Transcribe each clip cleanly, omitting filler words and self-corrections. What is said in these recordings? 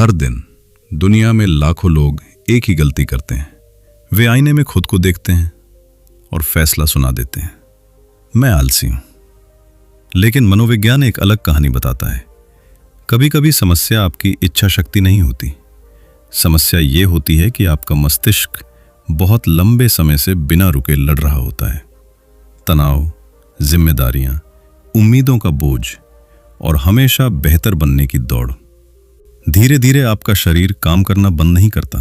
हर दिन दुनिया में लाखों लोग एक ही गलती करते हैं। वे आईने में खुद को देखते हैं और फैसला सुना देते हैं, मैं आलसी हूं। लेकिन मनोविज्ञान एक अलग कहानी बताता है। कभी कभी समस्या आपकी इच्छा शक्ति नहीं होती। समस्या ये होती है कि आपका मस्तिष्क बहुत लंबे समय से बिना रुके लड़ रहा होता है। तनाव, जिम्मेदारियां, उम्मीदों का बोझ और हमेशा बेहतर बनने की दौड़। धीरे धीरे आपका शरीर काम करना बंद नहीं करता,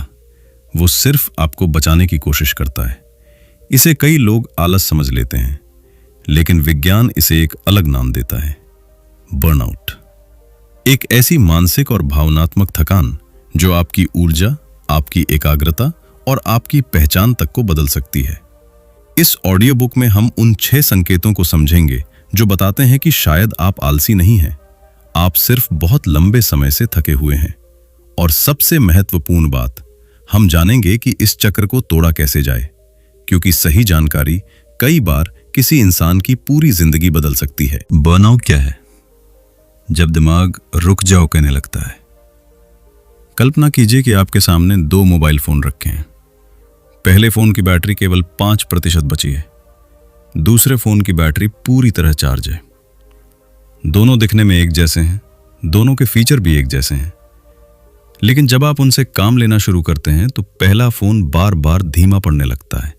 वो सिर्फ आपको बचाने की कोशिश करता है। इसे कई लोग आलस समझ लेते हैं, लेकिन विज्ञान इसे एक अलग नाम देता है, बर्नआउट। एक ऐसी मानसिक और भावनात्मक थकान जो आपकी ऊर्जा, आपकी एकाग्रता और आपकी पहचान तक को बदल सकती है। इस ऑडियो बुक में हम उन 6 संकेतों को समझेंगे जो बताते हैं कि शायद आप आलसी नहीं हैं, आप सिर्फ बहुत लंबे समय से थके हुए हैं। और सबसे महत्वपूर्ण बात, हम जानेंगे कि इस चक्र को तोड़ा कैसे जाए, क्योंकि सही जानकारी कई बार किसी इंसान की पूरी जिंदगी बदल सकती है। बर्नआउट क्या है? जब दिमाग रुक जाओ कहने लगता है। कल्पना कीजिए कि आपके सामने 2 मोबाइल फोन रखे हैं। पहले फोन की बैटरी केवल 5% बची है, दूसरे फोन की बैटरी पूरी तरह चार्ज है। दोनों दिखने में एक जैसे हैं, दोनों के फीचर भी एक जैसे हैं, लेकिन जब आप उनसे काम लेना शुरू करते हैं तो पहला फोन बार बार धीमा पड़ने लगता है,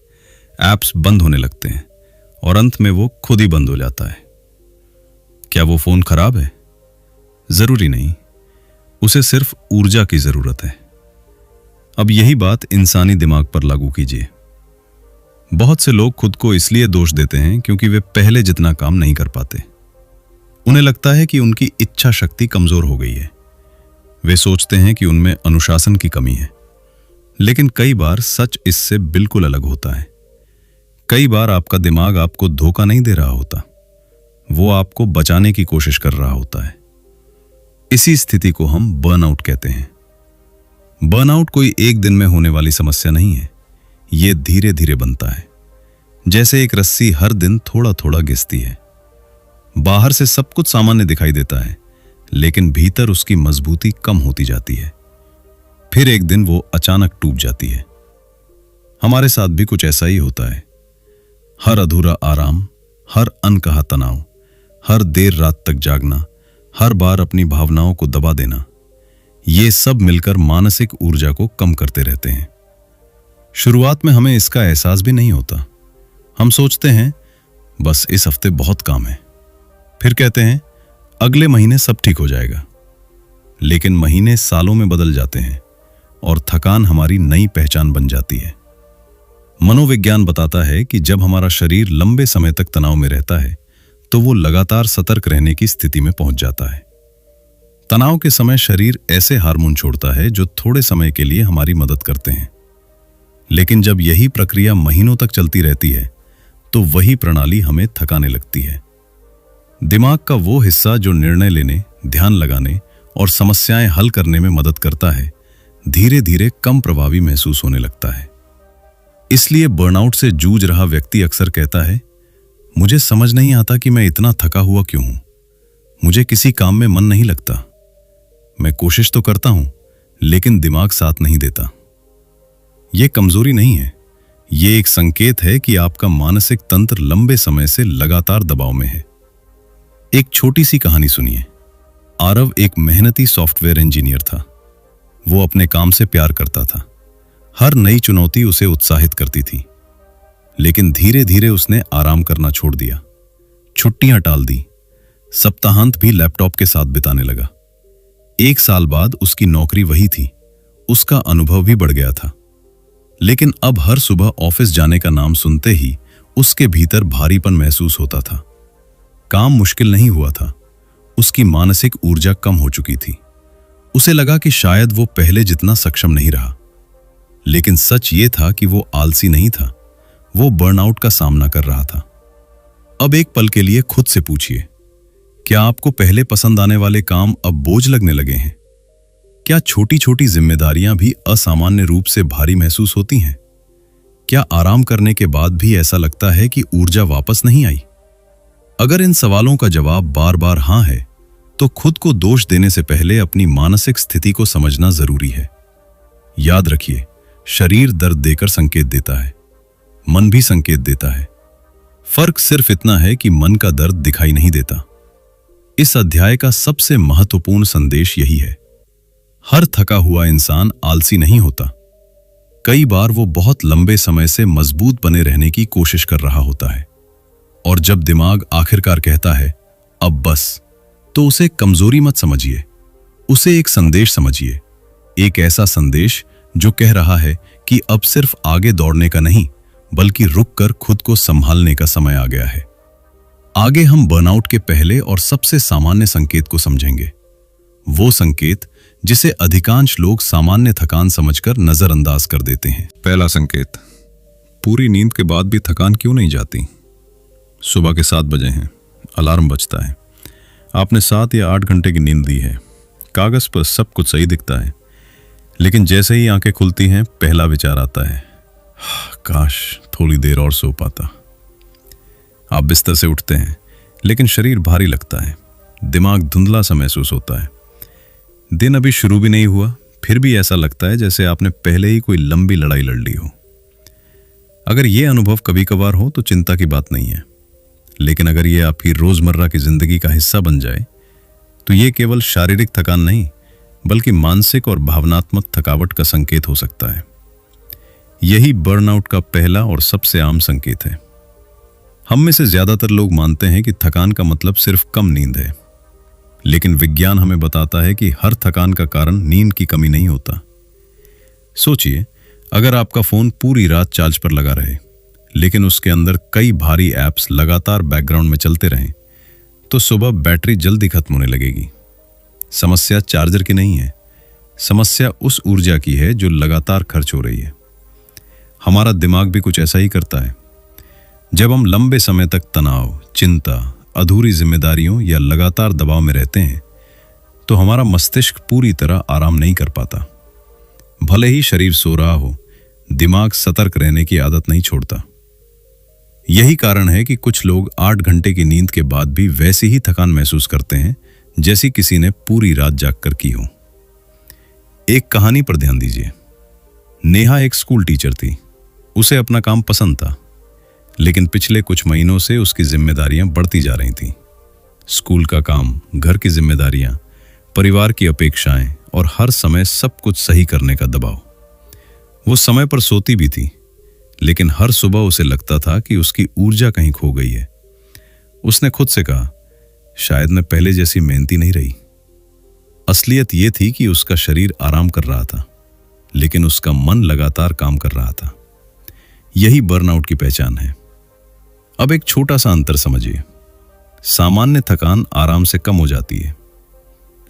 ऐप्स बंद होने लगते हैं और अंत में वो खुद ही बंद हो जाता है। क्या वो फोन खराब है? जरूरी नहीं, उसे सिर्फ ऊर्जा की जरूरत है। अब यही बात इंसानी दिमाग पर लागू कीजिए। बहुत से लोग खुद को इसलिए दोष देते हैं क्योंकि वे पहले जितना काम नहीं कर पाते। उन्हें लगता है कि उनकी इच्छा शक्ति कमजोर हो गई है। वे सोचते हैं कि उनमें अनुशासन की कमी है, लेकिन कई बार सच इससे बिल्कुल अलग होता है। कई बार आपका दिमाग आपको धोखा नहीं दे रहा होता, वो आपको बचाने की कोशिश कर रहा होता है। इसी स्थिति को हम बर्नआउट कहते हैं। बर्नआउट कोई एक दिन में होने वाली समस्या नहीं है, ये धीरे धीरे बनता है, जैसे एक रस्सी हर दिन थोड़ा थोड़ा घिसती है। बाहर से सब कुछ सामान्य दिखाई देता है, लेकिन भीतर उसकी मजबूती कम होती जाती है। फिर एक दिन वो अचानक टूट जाती है। हमारे साथ भी कुछ ऐसा ही होता है। हर अधूरा आराम, हर अनकहा तनाव, हर देर रात तक जागना, हर बार अपनी भावनाओं को दबा देना, ये सब मिलकर मानसिक ऊर्जा को कम करते रहते हैं। शुरुआत में हमें इसका एहसास भी नहीं होता। हम सोचते हैं बस इस हफ्ते बहुत काम है, फिर कहते हैं अगले महीने सब ठीक हो जाएगा। लेकिन महीने सालों में बदल जाते हैं और थकान हमारी नई पहचान बन जाती है। मनोविज्ञान बताता है कि जब हमारा शरीर लंबे समय तक तनाव में रहता है तो वो लगातार सतर्क रहने की स्थिति में पहुंच जाता है। तनाव के समय शरीर ऐसे हार्मोन छोड़ता है जो थोड़े समय के लिए हमारी मदद करते हैं, लेकिन जब यही प्रक्रिया महीनों तक चलती रहती है तो वही प्रणाली हमें थकाने लगती है। दिमाग का वो हिस्सा जो निर्णय लेने, ध्यान लगाने और समस्याएं हल करने में मदद करता है, धीरे धीरे कम प्रभावी महसूस होने लगता है। इसलिए बर्नआउट से जूझ रहा व्यक्ति अक्सर कहता है, मुझे समझ नहीं आता कि मैं इतना थका हुआ क्यों हूं, मुझे किसी काम में मन नहीं लगता, मैं कोशिश तो करता हूं लेकिन दिमाग साथ नहीं देता। यह कमजोरी नहीं है, यह एक संकेत है कि आपका मानसिक तंत्र लंबे समय से लगातार दबाव में है। एक छोटी सी कहानी सुनिए। आरव एक मेहनती सॉफ्टवेयर इंजीनियर था। वो अपने काम से प्यार करता था। हर नई चुनौती उसे उत्साहित करती थी, लेकिन धीरे धीरे उसने आराम करना छोड़ दिया, छुट्टियां टाल दी, सप्ताहांत भी लैपटॉप के साथ बिताने लगा। 1 साल बाद उसकी नौकरी वही थी, उसका अनुभव भी बढ़ गया था, लेकिन अब हर सुबह ऑफिस जाने का नाम सुनते ही उसके भीतर भारीपन महसूस होता था। काम मुश्किल नहीं हुआ था, उसकी मानसिक ऊर्जा कम हो चुकी थी। उसे लगा कि शायद वो पहले जितना सक्षम नहीं रहा, लेकिन सच ये था कि वो आलसी नहीं था, वो बर्नआउट का सामना कर रहा था। अब एक पल के लिए खुद से पूछिए, क्या आपको पहले पसंद आने वाले काम अब बोझ लगने लगे हैं? क्या छोटी छोटी जिम्मेदारियां भी असामान्य रूप से भारी महसूस होती हैं? क्या आराम करने के बाद भी ऐसा लगता है कि ऊर्जा वापस नहीं आई? अगर इन सवालों का जवाब बार बार हां है, तो खुद को दोष देने से पहले अपनी मानसिक स्थिति को समझना जरूरी है। याद रखिए, शरीर दर्द देकर संकेत देता है, मन भी संकेत देता है। फर्क सिर्फ इतना है कि मन का दर्द दिखाई नहीं देता। इस अध्याय का सबसे महत्वपूर्ण संदेश यही है, हर थका हुआ इंसान आलसी नहीं होता। कई बार वो बहुत लंबे समय से मजबूत बने रहने की कोशिश कर रहा होता है, और जब दिमाग आखिरकार कहता है अब बस, तो उसे कमजोरी मत समझिए, उसे एक संदेश समझिए। एक ऐसा संदेश जो कह रहा है कि अब सिर्फ आगे दौड़ने का नहीं, बल्कि रुककर खुद को संभालने का समय आ गया है। आगे हम बर्नआउट के पहले और सबसे सामान्य संकेत को समझेंगे, वो संकेत जिसे अधिकांश लोग सामान्य थकान समझकर नजरअंदाज कर देते हैं। पहला संकेत, पूरी नींद के बाद भी थकान क्यों नहीं जाती? सुबह के 7 बजे हैं, अलार्म बजता है, आपने 7 या 8 घंटे की नींद ली है, कागज पर सब कुछ सही दिखता है, लेकिन जैसे ही आंखें खुलती हैं पहला विचार आता है, काश थोड़ी देर और सो पाता। आप बिस्तर से उठते हैं, लेकिन शरीर भारी लगता है, दिमाग धुंधला सा महसूस होता है। दिन अभी शुरू भी नहीं हुआ, फिर भी ऐसा लगता है जैसे आपने पहले ही कोई लंबी लड़ाई लड़ ली हो। अगर ये अनुभव कभी कभार हो तो चिंता की बात नहीं है, लेकिन अगर ये आपकी रोजमर्रा की जिंदगी का हिस्सा बन जाए तो ये केवल शारीरिक थकान नहीं, बल्कि मानसिक और भावनात्मक थकावट का संकेत हो सकता है। यही बर्नआउट का पहला और सबसे आम संकेत है। हम में से ज्यादातर लोग मानते हैं कि थकान का मतलब सिर्फ कम नींद है, लेकिन विज्ञान हमें बताता है कि हर थकान का कारण नींद की कमी नहीं होता। सोचिए, अगर आपका फोन पूरी रात चार्ज पर लगा रहे, लेकिन उसके अंदर कई भारी ऐप्स लगातार बैकग्राउंड में चलते रहें, तो सुबह बैटरी जल्दी खत्म होने लगेगी। समस्या चार्जर की नहीं है, समस्या उस ऊर्जा की है जो लगातार खर्च हो रही है। हमारा दिमाग भी कुछ ऐसा ही करता है। जब हम लंबे समय तक तनाव, चिंता, अधूरी जिम्मेदारियों या लगातार दबाव में रहते हैं, तो हमारा मस्तिष्क पूरी तरह आराम नहीं कर पाता। भले ही शरीर सो रहा हो, दिमाग सतर्क रहने की आदत नहीं छोड़ता। यही कारण है कि कुछ लोग 8 घंटे की नींद के बाद भी वैसी ही थकान महसूस करते हैं जैसी किसी ने पूरी रात जागकर की हो। एक कहानी पर ध्यान दीजिए। नेहा एक स्कूल टीचर थी। उसे अपना काम पसंद था, लेकिन पिछले कुछ महीनों से उसकी जिम्मेदारियां बढ़ती जा रही थीं। स्कूल का काम, घर की जिम्मेदारियां, परिवार की अपेक्षाएं और हर समय सब कुछ सही करने का दबाव। वो समय पर सोती भी थी, लेकिन हर सुबह उसे लगता था कि उसकी ऊर्जा कहीं खो गई है। उसने खुद से कहा, शायद मैं पहले जैसी मेहनती नहीं रही। असलियत यह थी कि उसका शरीर आराम कर रहा था, लेकिन उसका मन लगातार काम कर रहा था। यही बर्नआउट की पहचान है। अब एक छोटा सा अंतर समझिए। सामान्य थकान आराम से कम हो जाती है,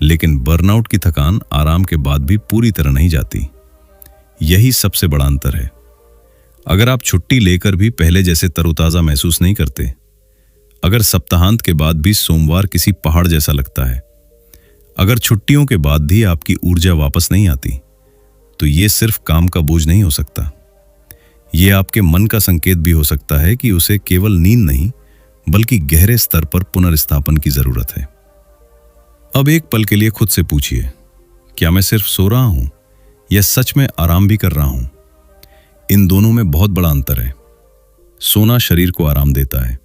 लेकिन बर्नआउट की थकान आराम के बाद भी पूरी तरह नहीं जाती। यही सबसे बड़ा अंतर है। अगर आप छुट्टी लेकर भी पहले जैसे तरोताजा महसूस नहीं करते, अगर सप्ताहांत के बाद भी सोमवार किसी पहाड़ जैसा लगता है, अगर छुट्टियों के बाद भी आपकी ऊर्जा वापस नहीं आती, तो यह सिर्फ काम का बोझ नहीं हो सकता। यह आपके मन का संकेत भी हो सकता है कि उसे केवल नींद नहीं, बल्कि गहरे स्तर पर पुनर्स्थापन की जरूरत है। अब एक पल के लिए खुद से पूछिए, क्या मैं सिर्फ सो रहा हूं या सच में आराम भी कर रहा हूं? इन दोनों में बहुत बड़ा अंतर है। सोना शरीर को आराम देता है,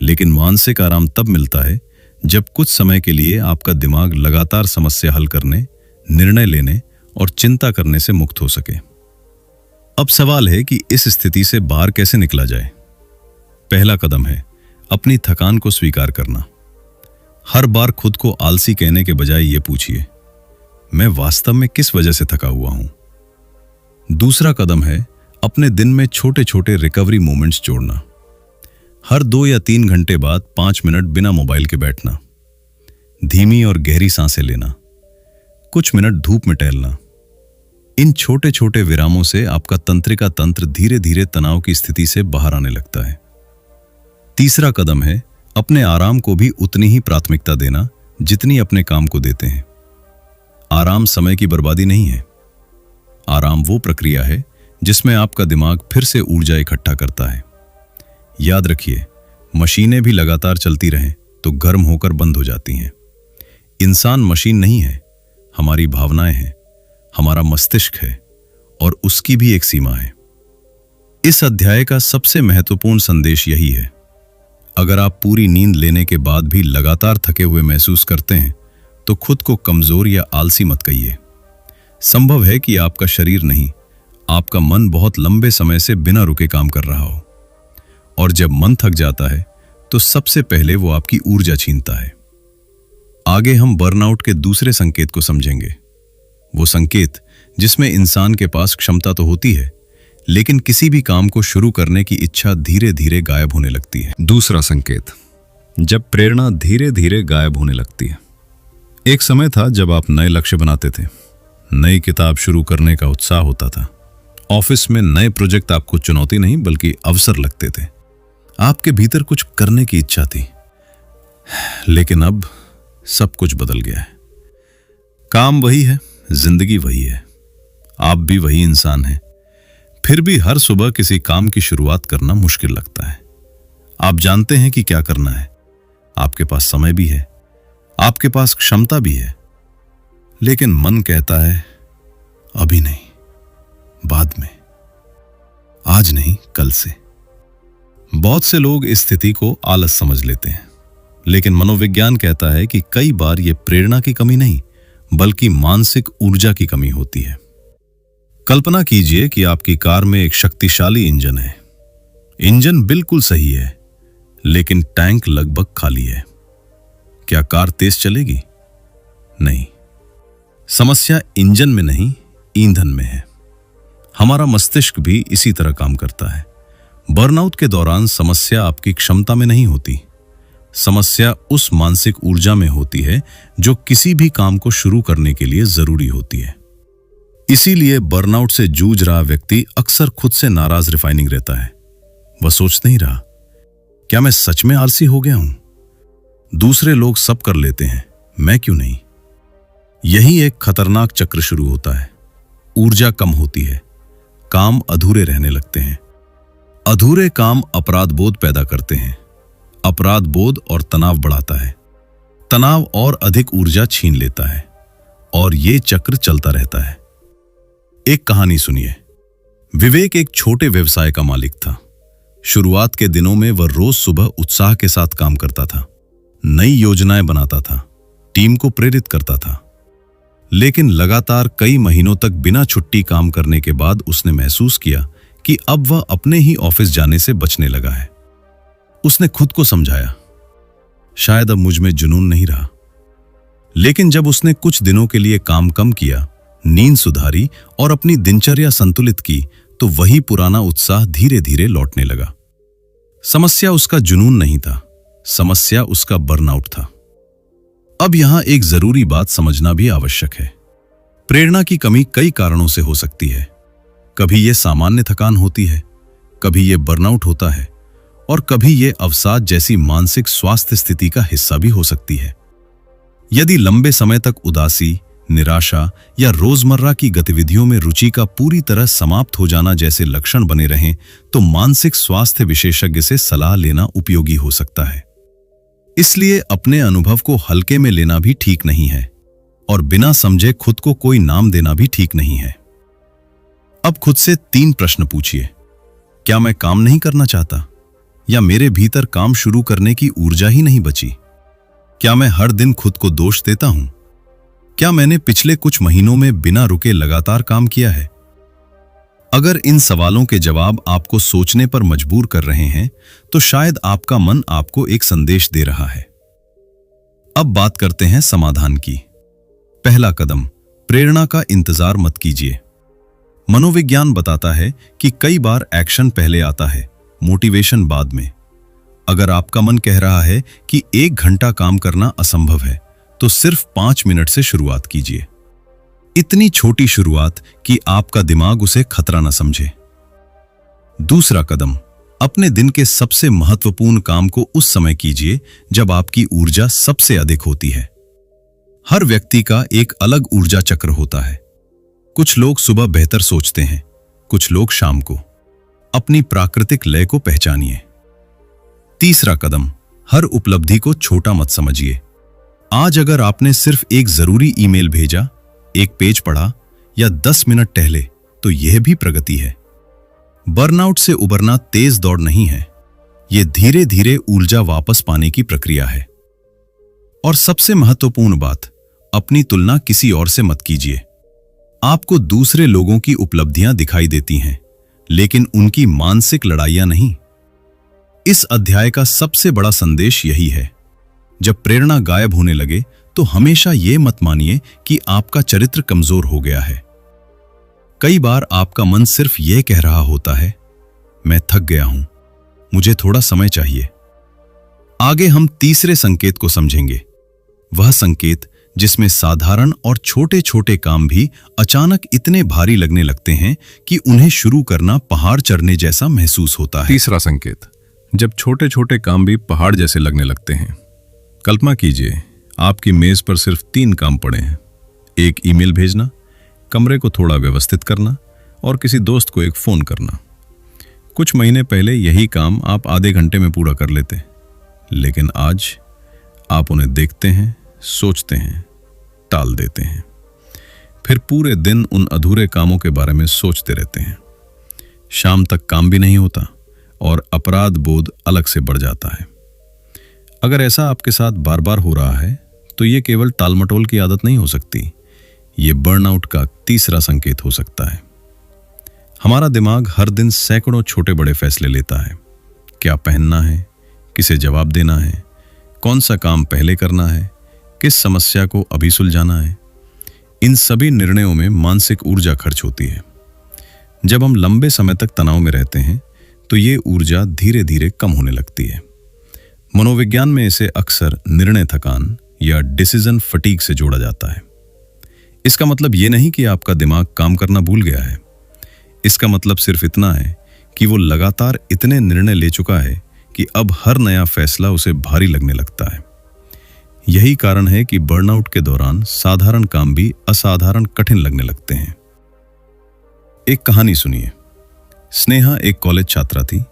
लेकिन मानसिक आराम तब मिलता है जब कुछ समय के लिए आपका दिमाग लगातार समस्या हल करने, निर्णय लेने और चिंता करने से मुक्त हो सके। अब सवाल है कि इस स्थिति से बाहर कैसे निकला जाए। पहला कदम है अपनी थकान को स्वीकार करना। हर बार खुद को आलसी कहने के बजाय ये पूछिए, मैं वास्तव में किस वजह से थका हुआ हूं। दूसरा कदम है अपने दिन में छोटे छोटे रिकवरी मोमेंट्स जोड़ना। हर 2 या 3 घंटे बाद 5 मिनट बिना मोबाइल के बैठना, धीमी और गहरी सांसें लेना, कुछ मिनट धूप में टहलना। इन छोटे छोटे विरामों से आपका तंत्रिका तंत्र धीरे धीरे तनाव की स्थिति से बाहर आने लगता है। तीसरा कदम है अपने आराम को भी उतनी ही प्राथमिकता देना जितनी अपने काम को देते हैं। आराम समय की बर्बादी नहीं है। आराम वो प्रक्रिया है जिसमें आपका दिमाग फिर से ऊर्जा इकट्ठा करता है। याद रखिए, मशीनें भी लगातार चलती रहें तो गर्म होकर बंद हो जाती हैं। इंसान मशीन नहीं है, हमारी भावनाएं हैं, हमारा मस्तिष्क है और उसकी भी एक सीमा है। इस अध्याय का सबसे महत्वपूर्ण संदेश यही है, अगर आप पूरी नींद लेने के बाद भी लगातार थके हुए महसूस करते हैं तो खुद को कमजोर या आलसी मत कहिए। संभव है कि आपका शरीर नहीं, आपका मन बहुत लंबे समय से बिना रुके काम कर रहा हो, और जब मन थक जाता है तो सबसे पहले वो आपकी ऊर्जा छीनता है। आगे हम बर्नआउट के दूसरे संकेत को समझेंगे, वो संकेत जिसमें इंसान के पास क्षमता तो होती है लेकिन किसी भी काम को शुरू करने की इच्छा धीरे धीरे गायब होने लगती है। दूसरा संकेत, जब प्रेरणा धीरे धीरे गायब होने लगती है। एक समय था जब आप नए लक्ष्य बनाते थे, नई किताब शुरू करने का उत्साह होता था, ऑफिस में नए प्रोजेक्ट आपको चुनौती नहीं बल्कि अवसर लगते थे, आपके भीतर कुछ करने की इच्छा थी। लेकिन अब सब कुछ बदल गया है। काम वही है, जिंदगी वही है, आप भी वही इंसान हैं, फिर भी हर सुबह किसी काम की शुरुआत करना मुश्किल लगता है। आप जानते हैं कि क्या करना है, आपके पास समय भी है, आपके पास क्षमता भी है, लेकिन मन कहता है अभी नहीं, बाद में, आज नहीं कल से। बहुत से लोग इस स्थिति को आलस समझ लेते हैं, लेकिन मनोविज्ञान कहता है कि कई बार यह प्रेरणा की कमी नहीं बल्कि मानसिक ऊर्जा की कमी होती है। कल्पना कीजिए कि आपकी कार में एक शक्तिशाली इंजन है। इंजन बिल्कुल सही है, लेकिन टैंक लगभग खाली है। क्या कार तेज चलेगी? नहीं। समस्या इंजन में नहीं, ईंधन में है। हमारा मस्तिष्क भी इसी तरह काम करता है। बर्नआउट के दौरान समस्या आपकी क्षमता में नहीं होती, समस्या उस मानसिक ऊर्जा में होती है जो किसी भी काम को शुरू करने के लिए जरूरी होती है। इसीलिए बर्नआउट से जूझ रहा व्यक्ति अक्सर खुद से नाराज रिफाइनिंग रहता है। वह सोच नहीं रहा, क्या मैं सच में आलसी हो गया हूं? दूसरे लोग सब कर लेते हैं, मैं क्यों नहीं? यही एक खतरनाक चक्र शुरू होता है। ऊर्जा कम होती है, काम अधूरे रहने लगते हैं। अधूरे काम अपराध बोध पैदा करते हैं। अपराध बोध और तनाव बढ़ाता है। तनाव और अधिक ऊर्जा छीन लेता है और ये चक्र चलता रहता है। एक कहानी सुनिए। विवेक एक छोटे व्यवसाय का मालिक था। शुरुआत के दिनों में वह रोज सुबह उत्साह के साथ काम करता था, नई योजनाएं बनाता था, टीम को प्रेरित करता था। लेकिन लगातार कई महीनों तक बिना छुट्टी काम करने के बाद उसने महसूस किया कि अब वह अपने ही ऑफिस जाने से बचने लगा है। उसने खुद को समझाया, शायद अब मुझ में जुनून नहीं रहा। लेकिन जब उसने कुछ दिनों के लिए काम कम किया, नींद सुधारी और अपनी दिनचर्या संतुलित की, तो वही पुराना उत्साह धीरे धीरे लौटने लगा। समस्या उसका जुनून नहीं था, समस्या उसका बर्नआउट था। अब यहां एक जरूरी बात समझना भी आवश्यक है। प्रेरणा की कमी कई कारणों से हो सकती है। कभी यह सामान्य थकान होती है, कभी यह बर्नआउट होता है और कभी यह अवसाद जैसी मानसिक स्वास्थ्य स्थिति का हिस्सा भी हो सकती है। यदि लंबे समय तक उदासी, निराशा या रोजमर्रा की गतिविधियों में रुचि का पूरी तरह समाप्त हो जाना जैसे लक्षण बने रहें, तो मानसिक स्वास्थ्य विशेषज्ञ से सलाह लेना उपयोगी हो सकता है। इसलिए अपने अनुभव को हल्के में लेना भी ठीक नहीं है और बिना समझे खुद को कोई नाम देना भी ठीक नहीं है। अब खुद से 3 प्रश्न पूछिए। क्या मैं काम नहीं करना चाहता? या मेरे भीतर काम शुरू करने की ऊर्जा ही नहीं बची? क्या मैं हर दिन खुद को दोष देता हूं? क्या मैंने पिछले कुछ महीनों में बिना रुके लगातार काम किया है? अगर इन सवालों के जवाब आपको सोचने पर मजबूर कर रहे हैं, तो शायद आपका मन आपको एक संदेश दे रहा है। अब बात करते हैं समाधान की। पहला कदम, प्रेरणा का इंतजार मत कीजिए। मनोविज्ञान बताता है कि कई बार एक्शन पहले आता है, मोटिवेशन बाद में। अगर आपका मन कह रहा है कि 1 घंटा काम करना असंभव है, तो सिर्फ 5 मिनट से शुरुआत कीजिए। इतनी छोटी शुरुआत कि आपका दिमाग उसे खतरा न समझे। दूसरा कदम, अपने दिन के सबसे महत्वपूर्ण काम को उस समय कीजिए जब आपकी ऊर्जा सबसे अधिक होती है। हर व्यक्ति का एक अलग ऊर्जा चक्र होता है। कुछ लोग सुबह बेहतर सोचते हैं, कुछ लोग शाम को। अपनी प्राकृतिक लय को पहचानिए। तीसरा कदम, हर उपलब्धि को छोटा मत समझिए। आज अगर आपने सिर्फ एक जरूरी ईमेल भेजा, एक पेज पढ़ा या 10 मिनट टहले, तो यह भी प्रगति है। बर्नआउट से उबरना तेज दौड़ नहीं है, यह धीरे धीरे ऊर्जा वापस पाने की प्रक्रिया है। और सबसे महत्वपूर्ण बात, अपनी तुलना किसी और से मत कीजिए। आपको दूसरे लोगों की उपलब्धियां दिखाई देती हैं, लेकिन उनकी मानसिक लड़ाइयां नहीं। इस अध्याय का सबसे बड़ा संदेश यही है, जब प्रेरणा गायब होने लगे तो हमेशा यह मत मानिए कि आपका चरित्र कमजोर हो गया है। कई बार आपका मन सिर्फ यह कह रहा होता है, मैं थक गया हूं, मुझे थोड़ा समय चाहिए। आगे हम तीसरे संकेत को समझेंगे, वह संकेत जिसमें साधारण और छोटे छोटे काम भी अचानक इतने भारी लगने लगते हैं कि उन्हें शुरू करना पहाड़ चढ़ने जैसा महसूस होता है। तीसरा संकेत, जब छोटे छोटे काम भी पहाड़ जैसे लगने लगते हैं। कल्पना कीजिए, आपकी मेज पर सिर्फ 3 काम पड़े हैं। एक ईमेल भेजना, कमरे को थोड़ा व्यवस्थित करना और किसी दोस्त को एक फोन करना। कुछ महीने पहले यही काम आप आधे घंटे में पूरा कर लेते, लेकिन आज आप उन्हें देखते हैं, सोचते हैं, टाल देते हैं, फिर पूरे दिन उन अधूरे कामों के बारे में सोचते रहते हैं। शाम तक काम भी नहीं होता और अपराध बोध अलग से बढ़ जाता है। अगर ऐसा आपके साथ बार बार हो रहा है तो यह केवल टालमटोल की आदत नहीं हो सकती, ये बर्नआउट का तीसरा संकेत हो सकता है। हमारा दिमाग हर दिन सैकड़ों छोटे बड़े फैसले लेता है। क्या पहनना है, किसे जवाब देना है, कौन सा काम पहले करना है, किस समस्या को अभी सुलझाना है। इन सभी निर्णयों में मानसिक ऊर्जा खर्च होती है। जब हम लंबे समय तक तनाव में रहते हैं तो ये ऊर्जा धीरे धीरे कम होने लगती है। मनोविज्ञान में इसे अक्सर निर्णय थकान या डिसीजन फटीग से जोड़ा जाता है। इसका मतलब यह नहीं कि आपका दिमाग काम करना भूल गया है। इसका मतलब सिर्फ इतना है कि वो लगातार इतने निर्णय ले चुका है कि अब हर नया फैसला उसे भारी लगने लगता है। यही कारण है कि बर्नआउट के दौरान साधारण काम भी असाधारण कठिन लगने लगते हैं। एक कहानी सुनिए। स्नेहा एक कॉलेज छात्रा थी,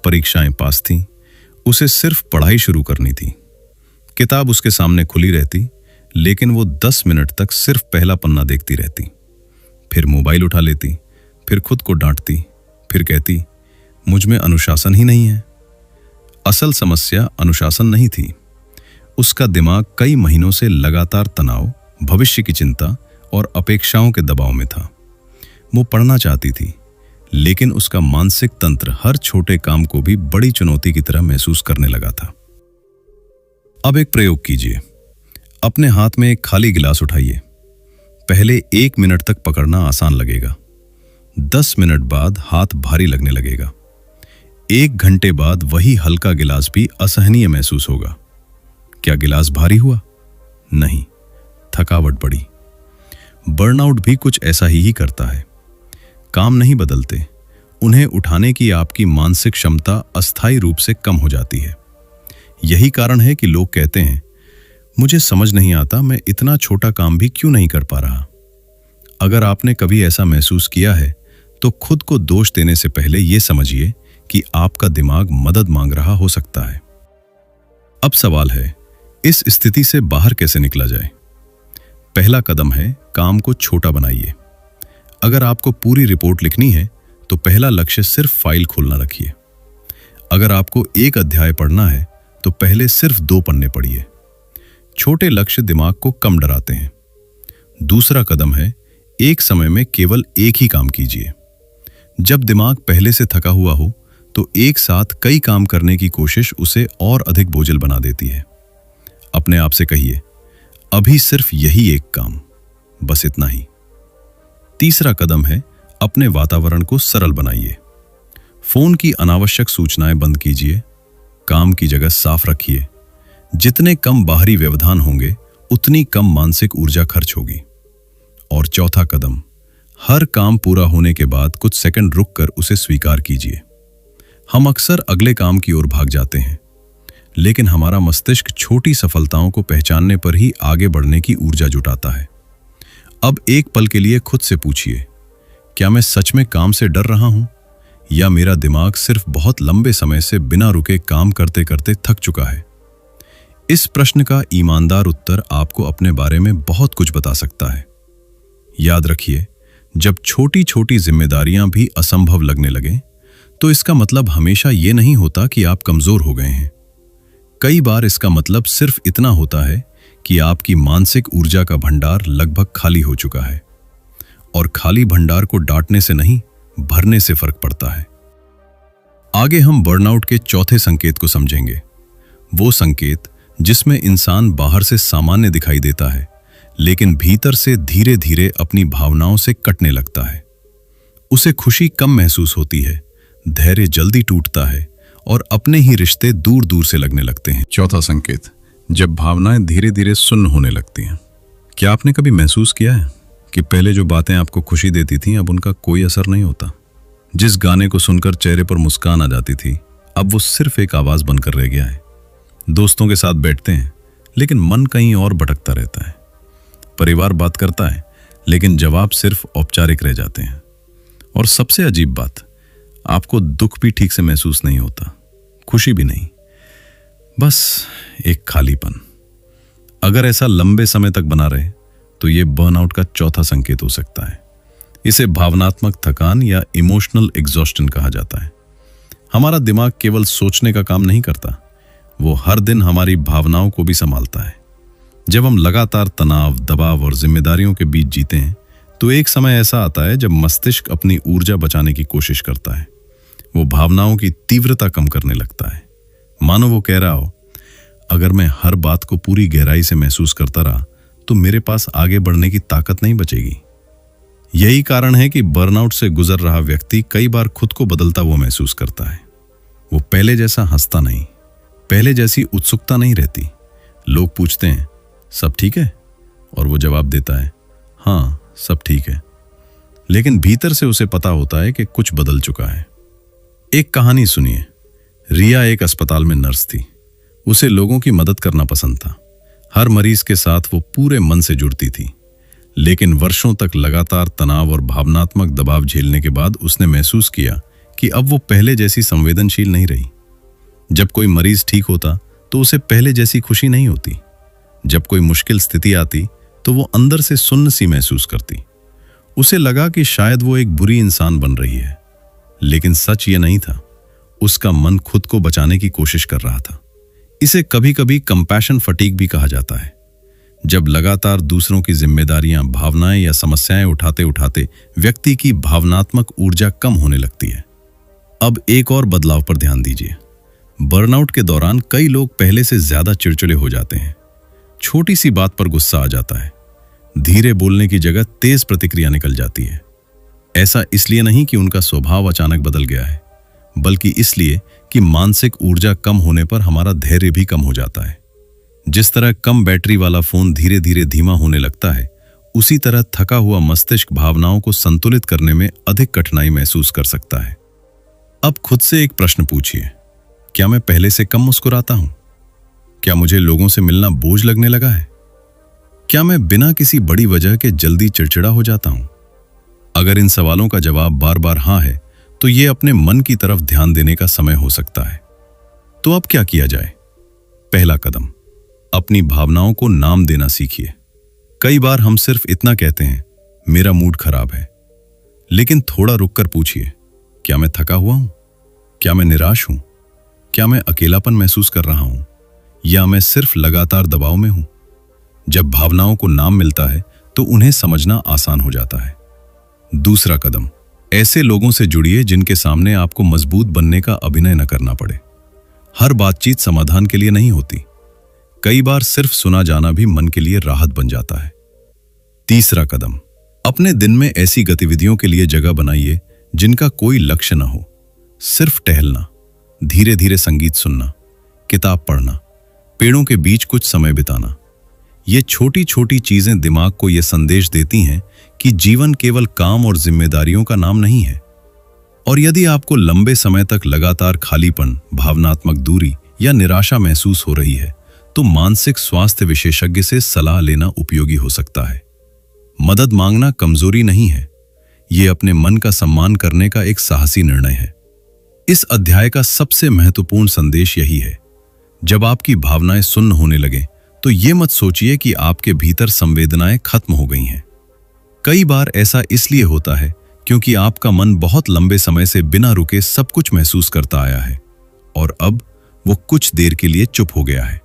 परीक्षाएं पास थीं, उसे सिर्फ पढ़ाई शुरू करनी थी। किताब उसके सामने खुली रहती, लेकिन वो 10 मिनट तक सिर्फ पहला पन्ना देखती रहती, फिर मोबाइल उठा लेती, फिर खुद को डांटती, फिर कहती, मुझ में अनुशासन ही नहीं है। असल समस्या अनुशासन नहीं थी। उसका दिमाग कई महीनों से लगातार तनाव, भविष्य की चिंता और अपेक्षाओं के दबाव में था। वो पढ़ना चाहती थी, लेकिन उसका मानसिक तंत्र हर छोटे काम को भी बड़ी चुनौती की तरह महसूस करने लगा था। अब एक प्रयोग कीजिए। अपने हाथ में एक खाली गिलास उठाइए। पहले 1 मिनट तक पकड़ना आसान लगेगा। 10 मिनट बाद हाथ भारी लगने लगेगा। 1 घंटे बाद वही हल्का गिलास भी असहनीय महसूस होगा। क्या गिलास भारी हुआ? नहीं, थकावट बढ़ी। बर्नआउट भी कुछ ऐसा ही करता है। काम नहीं बदलते, उन्हें उठाने की आपकी मानसिक क्षमता अस्थायी रूप से कम हो जाती है। यही कारण है कि लोग कहते हैं, मुझे समझ नहीं आता मैं इतना छोटा काम भी क्यों नहीं कर पा रहा। अगर आपने कभी ऐसा महसूस किया है तो खुद को दोष देने से पहले यह समझिए कि आपका दिमाग मदद मांग रहा हो सकता है। अब सवाल है, इस स्थिति से बाहर कैसे निकला जाए? पहला कदम है, काम को छोटा बनाइए। अगर आपको पूरी रिपोर्ट लिखनी है तो पहला लक्ष्य सिर्फ फाइल खोलना रखिए। अगर आपको एक अध्याय पढ़ना है तो पहले सिर्फ 2 पन्ने पढ़िए। छोटे लक्ष्य दिमाग को कम डराते हैं। दूसरा कदम है, एक समय में केवल एक ही काम कीजिए। जब दिमाग पहले से थका हुआ हो तो एक साथ कई काम करने की कोशिश उसे और अधिक बोझिल बना देती है। अपने आप से कहिए, अभी सिर्फ यही एक काम, बस इतना ही। तीसरा कदम है, अपने वातावरण को सरल बनाइए। फोन की अनावश्यक सूचनाएं बंद कीजिए। काम की जगह साफ रखिए। जितने कम बाहरी व्यवधान होंगे उतनी कम मानसिक ऊर्जा खर्च होगी। और चौथा कदम, हर काम पूरा होने के बाद कुछ सेकंड रुककर उसे स्वीकार कीजिए। हम अक्सर अगले काम की ओर भाग जाते हैं, लेकिन हमारा मस्तिष्क छोटी सफलताओं को पहचानने पर ही आगे बढ़ने की ऊर्जा जुटाता है। अब एक पल के लिए खुद से पूछिए, क्या मैं सच में काम से डर रहा हूं, या मेरा दिमाग सिर्फ बहुत लंबे समय से बिना रुके काम करते करते थक चुका है? इस प्रश्न का ईमानदार उत्तर आपको अपने बारे में बहुत कुछ बता सकता है। याद रखिए, जब छोटी छोटी जिम्मेदारियां भी असंभव लगने लगे तो इसका मतलब हमेशा ये नहीं होता कि आप कमजोर हो गए हैं। कई बार इसका मतलब सिर्फ इतना होता है कि आपकी मानसिक ऊर्जा का भंडार लगभग खाली हो चुका है, और खाली भंडार को डांटने से नहीं, भरने से फर्क पड़ता है। आगे हम बर्नआउट के चौथे संकेत को समझेंगे, वो संकेत जिसमें इंसान बाहर से सामान्य दिखाई देता है लेकिन भीतर से धीरे धीरे अपनी भावनाओं से कटने लगता है। उसे खुशी कम महसूस होती है, धैर्य जल्दी टूटता है और अपने ही रिश्ते दूर दूर से लगने लगते हैं। चौथा संकेत, जब भावनाएं धीरे धीरे सुन्न होने लगती हैं। क्या आपने कभी महसूस किया है कि पहले जो बातें आपको खुशी देती थीं अब उनका कोई असर नहीं होता? जिस गाने को सुनकर चेहरे पर मुस्कान आ जाती थी, अब वो सिर्फ एक आवाज बनकर रह गया है। दोस्तों के साथ बैठते हैं लेकिन मन कहीं और भटकता रहता है। परिवार बात करता है लेकिन जवाब सिर्फ औपचारिक रह जाते हैं। और सबसे अजीब बात, आपको दुख भी ठीक से महसूस नहीं होता, खुशी भी नहीं, बस एक खालीपन। अगर ऐसा लंबे समय तक बना रहे तो यह बर्नआउट का चौथा संकेत हो सकता है। इसे भावनात्मक थकान या इमोशनल एग्जॉस्टन कहा जाता है। हमारा दिमाग केवल सोचने का काम नहीं करता, वो हर दिन हमारी भावनाओं को भी संभालता है। जब हम लगातार तनाव, दबाव और जिम्मेदारियों के बीच जीते हैं तो एक समय ऐसा आता है जब मस्तिष्क अपनी ऊर्जा बचाने की कोशिश करता है। वो भावनाओं की तीव्रता कम करने लगता है। मानो वो कह रहा हो, अगर मैं हर बात को पूरी गहराई से महसूस करता रहा तो मेरे पास आगे बढ़ने की ताकत नहीं बचेगी। यही कारण है कि बर्नआउट से गुजर रहा व्यक्ति कई बार खुद को बदलता हुआ महसूस करता है। वो पहले जैसा हंसता नहीं, पहले जैसी उत्सुकता नहीं रहती। लोग पूछते हैं, सब ठीक है? और वो जवाब देता है, हाँ सब ठीक है। लेकिन भीतर से उसे पता होता है कि कुछ बदल चुका है। एक कहानी सुनिए। रिया एक अस्पताल में नर्स थी। उसे लोगों की मदद करना पसंद था। हर मरीज के साथ वो पूरे मन से जुड़ती थी। लेकिन वर्षों तक लगातार तनाव और भावनात्मक दबाव झेलने के बाद उसने महसूस किया कि अब वो पहले जैसी संवेदनशील नहीं रही। जब कोई मरीज ठीक होता तो उसे पहले जैसी खुशी नहीं होती। जब कोई मुश्किल स्थिति आती तो वो अंदर से सुन्न सी महसूस करती। उसे लगा कि शायद वो एक बुरी इंसान बन रही है, लेकिन सच ये नहीं था। उसका मन खुद को बचाने की कोशिश कर रहा था। इसे कभी कभी कंपैशन फटीग भी कहा जाता है। जब लगातार दूसरों की जिम्मेदारियां, भावनाएं या समस्याएं उठाते उठाते व्यक्ति की भावनात्मक ऊर्जा कम होने लगती है। अब एक और बदलाव पर ध्यान दीजिए। बर्नआउट के दौरान कई लोग पहले से ज्यादा चिड़चिड़े हो जाते हैं। छोटी सी बात पर गुस्सा आ जाता है। धीरे बोलने की जगह तेज प्रतिक्रिया निकल जाती है। ऐसा इसलिए नहीं कि उनका स्वभाव अचानक बदल गया है, बल्कि इसलिए कि मानसिक ऊर्जा कम होने पर हमारा धैर्य भी कम हो जाता है। जिस तरह कम बैटरी वाला फोन धीरे धीरे धीमा होने लगता है, उसी तरह थका हुआ मस्तिष्क भावनाओं को संतुलित करने में अधिक कठिनाई महसूस कर सकता है। अब खुद से एक प्रश्न पूछिए, क्या मैं पहले से कम मुस्कुराता हूं? क्या मुझे लोगों से मिलना बोझ लगने लगा है? क्या मैं बिना किसी बड़ी वजह के जल्दी चिड़चिड़ा हो जाता हूं? अगर इन सवालों का जवाब बार बार हाँ है तो यह अपने मन की तरफ ध्यान देने का समय हो सकता है। तो अब क्या किया जाए? पहला कदम, अपनी भावनाओं को नाम देना सीखिए। कई बार हम सिर्फ इतना कहते हैं, मेरा मूड खराब है, लेकिन थोड़ा रुककर पूछिए, क्या मैं थका हुआ हूं? क्या मैं निराश हूं? क्या मैं अकेलापन महसूस कर रहा हूं? या मैं सिर्फ लगातार दबाव में हूं? जब भावनाओं को नाम मिलता है तो उन्हें समझना आसान हो जाता है। दूसरा कदम, ऐसे लोगों से जुड़िए जिनके सामने आपको मजबूत बनने का अभिनय न करना पड़े। हर बातचीत समाधान के लिए नहीं होती। कई बार सिर्फ सुना जाना भी मन के लिए राहत बन जाता है। तीसरा कदम, अपने दिन में ऐसी गतिविधियों के लिए जगह बनाइए जिनका कोई लक्ष्य न हो। सिर्फ टहलना, धीरे धीरे संगीत सुनना, किताब पढ़ना, पेड़ों के बीच कुछ समय बिताना। ये छोटी छोटी चीजें दिमाग को यह संदेश देती हैं कि जीवन केवल काम और जिम्मेदारियों का नाम नहीं है। और यदि आपको लंबे समय तक लगातार खालीपन, भावनात्मक दूरी या निराशा महसूस हो रही है तो मानसिक स्वास्थ्य विशेषज्ञ से सलाह लेना उपयोगी हो सकता है। मदद मांगना कमजोरी नहीं है, ये अपने मन का सम्मान करने का एक साहसी निर्णय है। इस अध्याय का सबसे महत्वपूर्ण संदेश यही है, जब आपकी भावनाएं सुन्न होने लगे तो ये मत सोचिए कि आपके भीतर संवेदनाएं खत्म हो गई हैं। कई बार ऐसा इसलिए होता है क्योंकि आपका मन बहुत लंबे समय से बिना रुके सब कुछ महसूस करता आया है और अब वो कुछ देर के लिए चुप हो गया है।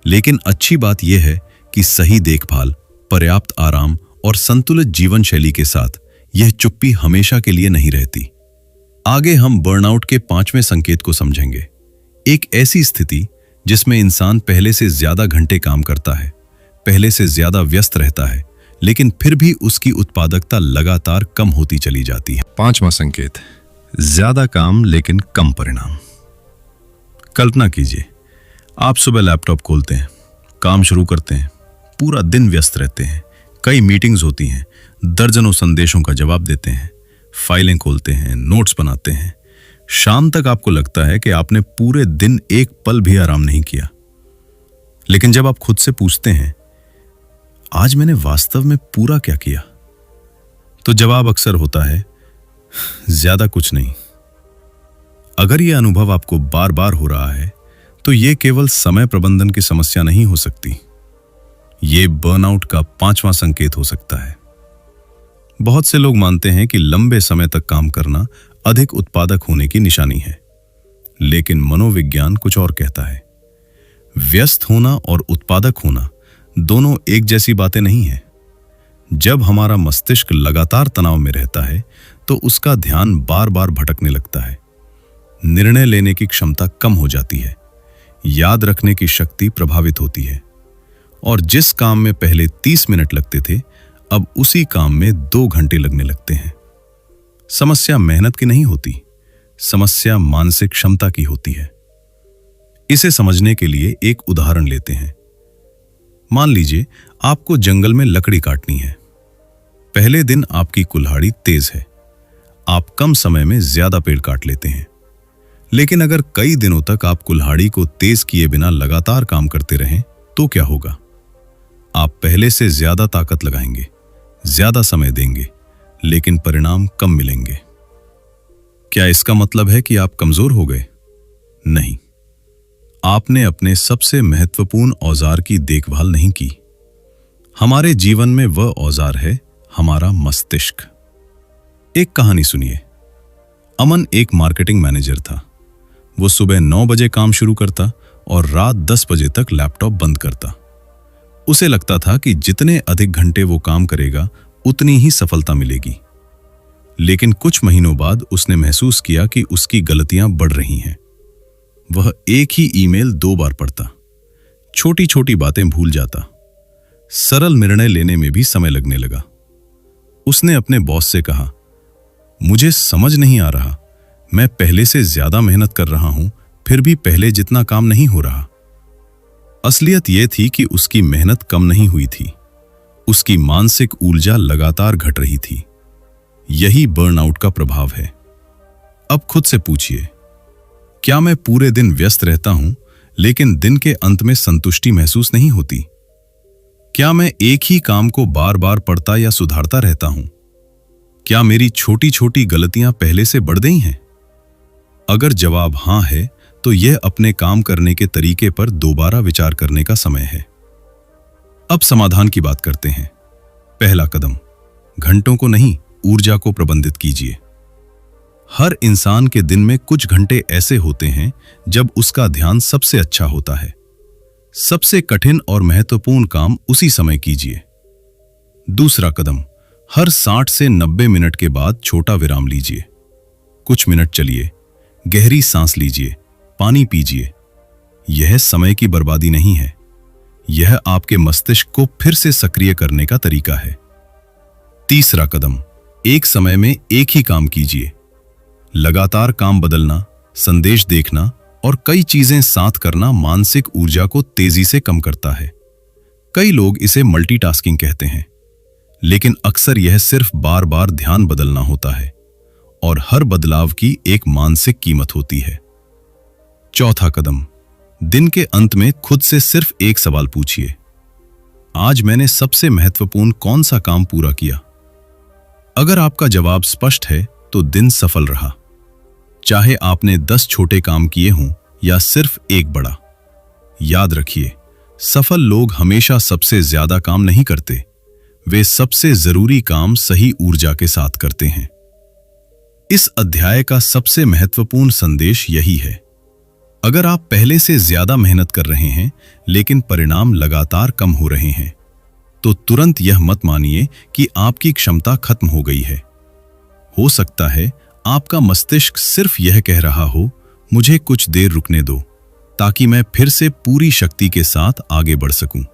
लेकिन अच्छी बात यह है कि सही देखभाल, पर्याप्त आराम और संतुलित जीवन शैली के साथ यह चुप्पी हमेशा के लिए नहीं रहती। आगे हम बर्नआउट के 5वें संकेत को समझेंगे। एक ऐसी स्थिति जिसमें इंसान पहले से ज्यादा घंटे काम करता है, पहले से ज्यादा व्यस्त रहता है, लेकिन फिर भी उसकी उत्पादकता लगातार कम होती चली जाती है। 5वां संकेत, ज्यादा काम लेकिन कम परिणाम। कल्पना कीजिए, आप सुबह लैपटॉप खोलते हैं, काम शुरू करते हैं, पूरा दिन व्यस्त रहते हैं, कई मीटिंग्स होती हैं, दर्जनों संदेशों का जवाब देते हैं, फाइलें खोलते हैं, नोट्स बनाते हैं। शाम तक आपको लगता है कि आपने पूरे दिन एक पल भी आराम नहीं किया। लेकिन जब आप खुद से पूछते हैं, आज मैंने वास्तव में पूरा क्या किया, तो जवाब अक्सर होता है, ज्यादा कुछ नहीं। अगर यह अनुभव आपको बार बार हो रहा है तो यह केवल समय प्रबंधन की समस्या नहीं हो सकती, यह बर्नआउट का 5वां संकेत हो सकता है। बहुत से लोग मानते हैं कि लंबे समय तक काम करना अधिक उत्पादक होने की निशानी है, लेकिन मनोविज्ञान कुछ और कहता है। व्यस्त होना और उत्पादक होना दोनों एक जैसी बातें नहीं हैं। जब हमारा मस्तिष्क लगातार तनाव में रहता है तो उसका ध्यान बार बार भटकने लगता है, निर्णय लेने की क्षमता कम हो जाती है, याद रखने की शक्ति प्रभावित होती है, और जिस काम में पहले 30 मिनट लगते थे अब उसी काम में 2 घंटे लगने लगते हैं। समस्या मेहनत की नहीं होती, समस्या मानसिक क्षमता की होती है। इसे समझने के लिए एक उदाहरण लेते हैं। मान लीजिए आपको जंगल में लकड़ी काटनी है। पहले दिन आपकी कुल्हाड़ी तेज है, आप कम समय में ज्यादा पेड़ काट लेते हैं। लेकिन अगर कई दिनों तक आप कुल्हाड़ी को तेज किए बिना लगातार काम करते रहें तो क्या होगा? आप पहले से ज्यादा ताकत लगाएंगे, ज्यादा समय देंगे, लेकिन परिणाम कम मिलेंगे। क्या इसका मतलब है कि आप कमजोर हो गए? नहीं, आपने अपने सबसे महत्वपूर्ण औजार की देखभाल नहीं की। हमारे जीवन में वह औजार है हमारा मस्तिष्क। एक कहानी सुनिए। अमन एक मार्केटिंग मैनेजर था। वो सुबह 9 बजे काम शुरू करता और रात 10 बजे तक लैपटॉप बंद करता। उसे लगता था कि जितने अधिक घंटे वो काम करेगा उतनी ही सफलता मिलेगी। लेकिन कुछ महीनों बाद उसने महसूस किया कि उसकी गलतियां बढ़ रही हैं। वह एक ही ईमेल 2 बार पढ़ता, छोटी छोटी बातें भूल जाता, सरल निर्णय लेने में भी समय लगने लगा। उसने अपने बॉस से कहा, मुझे समझ नहीं आ रहा, मैं पहले से ज्यादा मेहनत कर रहा हूं, फिर भी पहले जितना काम नहीं हो रहा। असलियत यह थी कि उसकी मेहनत कम नहीं हुई थी, उसकी मानसिक ऊर्जा लगातार घट रही थी। यही बर्नआउट का प्रभाव है। अब खुद से पूछिए, क्या मैं पूरे दिन व्यस्त रहता हूं लेकिन दिन के अंत में संतुष्टि महसूस नहीं होती? क्या मैं एक ही काम को बार बार पढ़ता या सुधारता रहता हूं? क्या मेरी छोटी छोटी गलतियां पहले से बढ़ गई हैं? अगर जवाब हां है तो यह अपने काम करने के तरीके पर दोबारा विचार करने का समय है। अब समाधान की बात करते हैं। पहला कदम, घंटों को नहीं, ऊर्जा को प्रबंधित कीजिए। हर इंसान के दिन में कुछ घंटे ऐसे होते हैं जब उसका ध्यान सबसे अच्छा होता है। सबसे कठिन और महत्वपूर्ण काम उसी समय कीजिए। दूसरा कदम, हर 60 से 90 मिनट के बाद छोटा विराम लीजिए। कुछ मिनट चलिए, गहरी सांस लीजिए, पानी पीजिए। यह समय की बर्बादी नहीं है, यह आपके मस्तिष्क को फिर से सक्रिय करने का तरीका है। तीसरा कदम, एक समय में एक ही काम कीजिए। लगातार काम बदलना, संदेश देखना और कई चीजें साथ करना मानसिक ऊर्जा को तेजी से कम करता है। कई लोग इसे मल्टीटास्किंग कहते हैं, लेकिन अक्सर यह सिर्फ बार बार ध्यान बदलना होता है और हर बदलाव की एक मानसिक कीमत होती है। चौथा कदम, दिन के अंत में खुद से सिर्फ एक सवाल पूछिए, आज मैंने सबसे महत्वपूर्ण कौन सा काम पूरा किया? अगर आपका जवाब स्पष्ट है तो दिन सफल रहा, चाहे आपने 10 छोटे काम किए हों या सिर्फ एक बड़ा। याद रखिए, सफल लोग हमेशा सबसे ज्यादा काम नहीं करते, वे सबसे जरूरी काम सही ऊर्जा के साथ करते हैं। इस अध्याय का सबसे महत्वपूर्ण संदेश यही है, अगर आप पहले से ज्यादा मेहनत कर रहे हैं लेकिन परिणाम लगातार कम हो रहे हैं, तो तुरंत यह मत मानिए कि आपकी क्षमता खत्म हो गई है। हो सकता है आपका मस्तिष्क सिर्फ यह कह रहा हो, मुझे कुछ देर रुकने दो ताकि मैं फिर से पूरी शक्ति के साथ आगे बढ़ सकूं।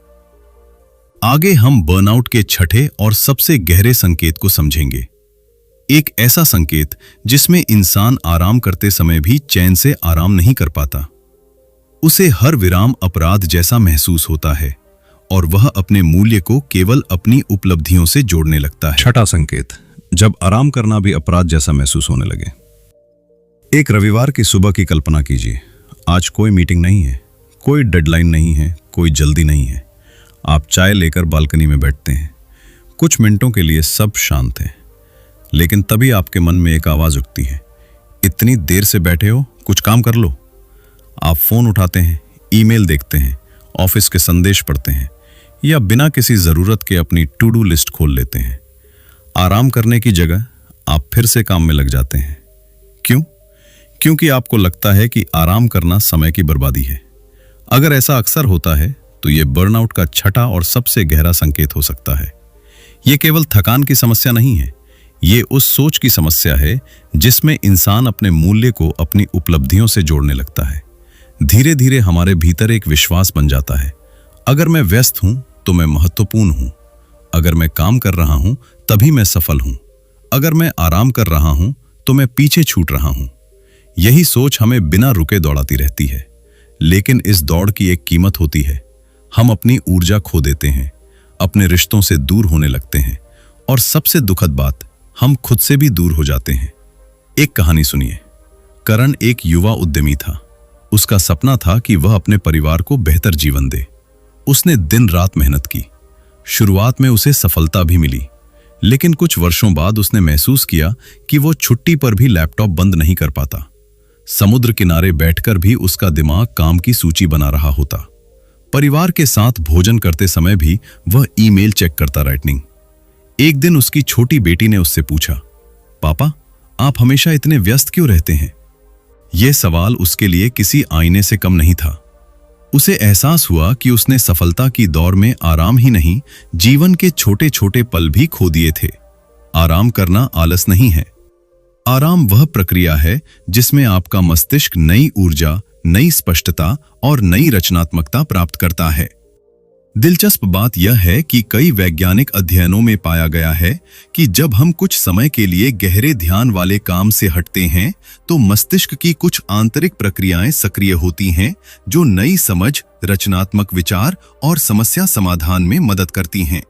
आगे हम बर्नआउट के छठे और सबसे गहरे संकेत को समझेंगे। एक ऐसा संकेत जिसमें इंसान आराम करते समय भी चैन से आराम नहीं कर पाता। उसे हर विराम अपराध जैसा महसूस होता है और वह अपने मूल्य को केवल अपनी उपलब्धियों से जोड़ने लगता है। छठा संकेत, जब आराम करना भी अपराध जैसा महसूस होने लगे। एक रविवार की सुबह की कल्पना कीजिए। आज कोई मीटिंग नहीं है, कोई डेडलाइन नहीं है, कोई जल्दी नहीं है। आप चाय लेकर बालकनी में बैठते हैं। कुछ मिनटों के लिए सब शांत है, लेकिन तभी आपके मन में एक आवाज उठती है, इतनी देर से बैठे हो, कुछ काम कर लो। आप फोन उठाते हैं, ईमेल देखते हैं, ऑफिस के संदेश पढ़ते हैं या बिना किसी जरूरत के अपनी टू डू लिस्ट खोल लेते हैं। आराम करने की जगह आप फिर से काम में लग जाते हैं। क्यों? क्योंकि आपको लगता है कि आराम करना समय की बर्बादी है। अगर ऐसा अक्सर होता है तो यह बर्नआउट का छठा और सबसे गहरा संकेत हो सकता है। यह केवल थकान की समस्या नहीं है, ये उस सोच की समस्या है जिसमें इंसान अपने मूल्य को अपनी उपलब्धियों से जोड़ने लगता है। धीरे धीरे हमारे भीतर एक विश्वास बन जाता है, अगर मैं व्यस्त हूं तो मैं महत्वपूर्ण हूं, अगर मैं काम कर रहा हूं तभी मैं सफल हूं, अगर मैं आराम कर रहा हूं तो मैं पीछे छूट रहा हूं। यही सोच हमें बिना रुके दौड़ाती रहती है, लेकिन इस दौड़ की एक कीमत होती है। हम अपनी ऊर्जा खो देते हैं, अपने रिश्तों से दूर होने लगते हैं और सबसे दुखद बात, हम खुद से भी दूर हो जाते हैं। एक कहानी सुनिए। करण एक युवा उद्यमी था। उसका सपना था कि वह अपने परिवार को बेहतर जीवन दे। उसने दिन रात मेहनत की। शुरुआत में उसे सफलता भी मिली, लेकिन कुछ वर्षों बाद उसने महसूस किया कि वो छुट्टी पर भी लैपटॉप बंद नहीं कर पाता। समुद्र किनारे बैठकर भी उसका दिमाग काम की सूची बना रहा होता। परिवार के साथ भोजन करते समय भी वह ईमेल चेक करता रहता। एक दिन उसकी छोटी बेटी ने उससे पूछा, पापा, आप हमेशा इतने व्यस्त क्यों रहते हैं? यह सवाल उसके लिए किसी आईने से कम नहीं था। उसे एहसास हुआ कि उसने सफलता की दौड़ में आराम ही नहीं, जीवन के छोटे छोटे पल भी खो दिए थे। आराम करना आलस नहीं है। आराम वह प्रक्रिया है जिसमें आपका मस्तिष्क नई ऊर्जा, नई स्पष्टता और नई रचनात्मकता प्राप्त करता है। दिलचस्प बात यह है कि कई वैज्ञानिक अध्ययनों में पाया गया है कि जब हम कुछ समय के लिए गहरे ध्यान वाले काम से हटते हैं तो मस्तिष्क की कुछ आंतरिक प्रक्रियाएं सक्रिय होती हैं जो नई समझ, रचनात्मक विचार और समस्या समाधान में मदद करती हैं।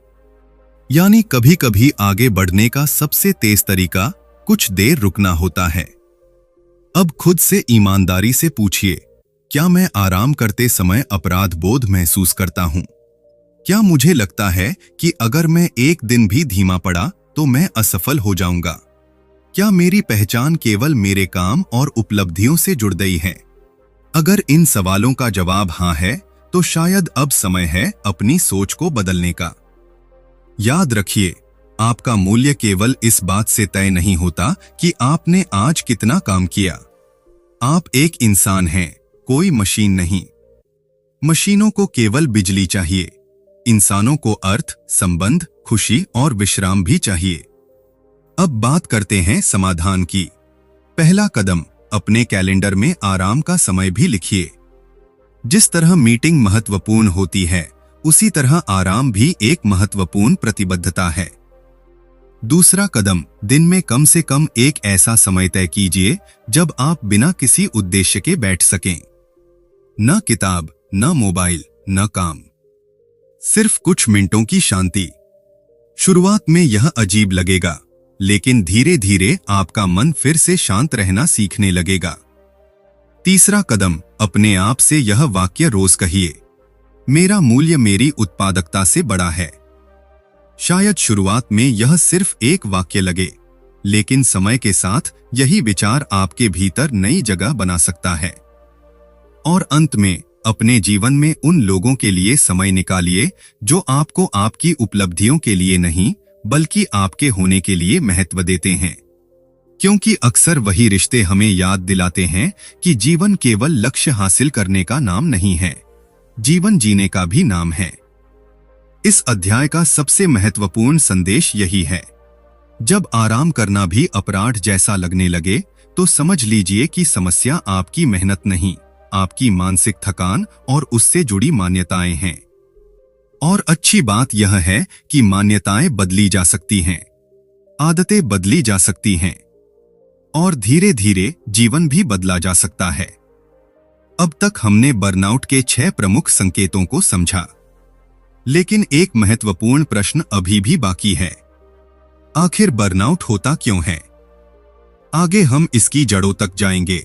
यानी कभी-कभी आगे बढ़ने का सबसे तेज तरीका कुछ देर रुकना होता है। अब खुद से ईमानदारी से पूछिए, क्या मैं आराम करते समय अपराध बोध महसूस करता हूं? क्या मुझे लगता है कि अगर मैं एक दिन भी धीमा पड़ा तो मैं असफल हो जाऊंगा? क्या मेरी पहचान केवल मेरे काम और उपलब्धियों से जुड़ गई है? अगर इन सवालों का जवाब हां है, तो शायद अब समय है अपनी सोच को बदलने का। याद रखिए, आपका मूल्य केवल इस बात से तय नहीं होता कि आपने आज कितना काम किया। आप एक इंसान हैं, कोई मशीन नहीं। मशीनों को केवल बिजली चाहिए, इंसानों को अर्थ, संबंध, खुशी और विश्राम भी चाहिए। अब बात करते हैं समाधान की। पहला कदम, अपने कैलेंडर में आराम का समय भी लिखिए। जिस तरह मीटिंग महत्वपूर्ण होती है, उसी तरह आराम भी एक महत्वपूर्ण प्रतिबद्धता है। दूसरा कदम, दिन में कम से कम एक ऐसा समय तय कीजिए जब आप बिना किसी उद्देश्य के बैठ सकें। न किताब, न मोबाइल, न काम, सिर्फ कुछ मिनटों की शांति। शुरुआत में यह अजीब लगेगा, लेकिन धीरे धीरे आपका मन फिर से शांत रहना सीखने लगेगा। तीसरा कदम, अपने आप से यह वाक्य रोज कहिए, मेरा मूल्य मेरी उत्पादकता से बड़ा है। शायद शुरुआत में यह सिर्फ एक वाक्य लगे, लेकिन समय के साथ यही विचार आपके भीतर नई जगह बना सकता है। और अंत में, अपने जीवन में उन लोगों के लिए समय निकालिए जो आपको आपकी उपलब्धियों के लिए नहीं बल्कि आपके होने के लिए महत्व देते हैं, क्योंकि अक्सर वही रिश्ते हमें याद दिलाते हैं कि जीवन केवल लक्ष्य हासिल करने का नाम नहीं है, जीवन जीने का भी नाम है। इस अध्याय का सबसे महत्वपूर्ण संदेश यही है, जब आराम करना भी अपराध जैसा लगने लगे तो समझ लीजिए कि समस्या आपकी मेहनत नहीं, आपकी मानसिक थकान और उससे जुड़ी मान्यताएं हैं। और अच्छी बात यह है कि मान्यताएं बदली जा सकती हैं, आदतें बदली जा सकती हैं और धीरे धीरे जीवन भी बदला जा सकता है। अब तक हमने बर्नआउट के 6 प्रमुख संकेतों को समझा, लेकिन एक महत्वपूर्ण प्रश्न अभी भी बाकी है। आखिर बर्नआउट होता क्यों है? आगे हम इसकी जड़ों तक जाएंगे।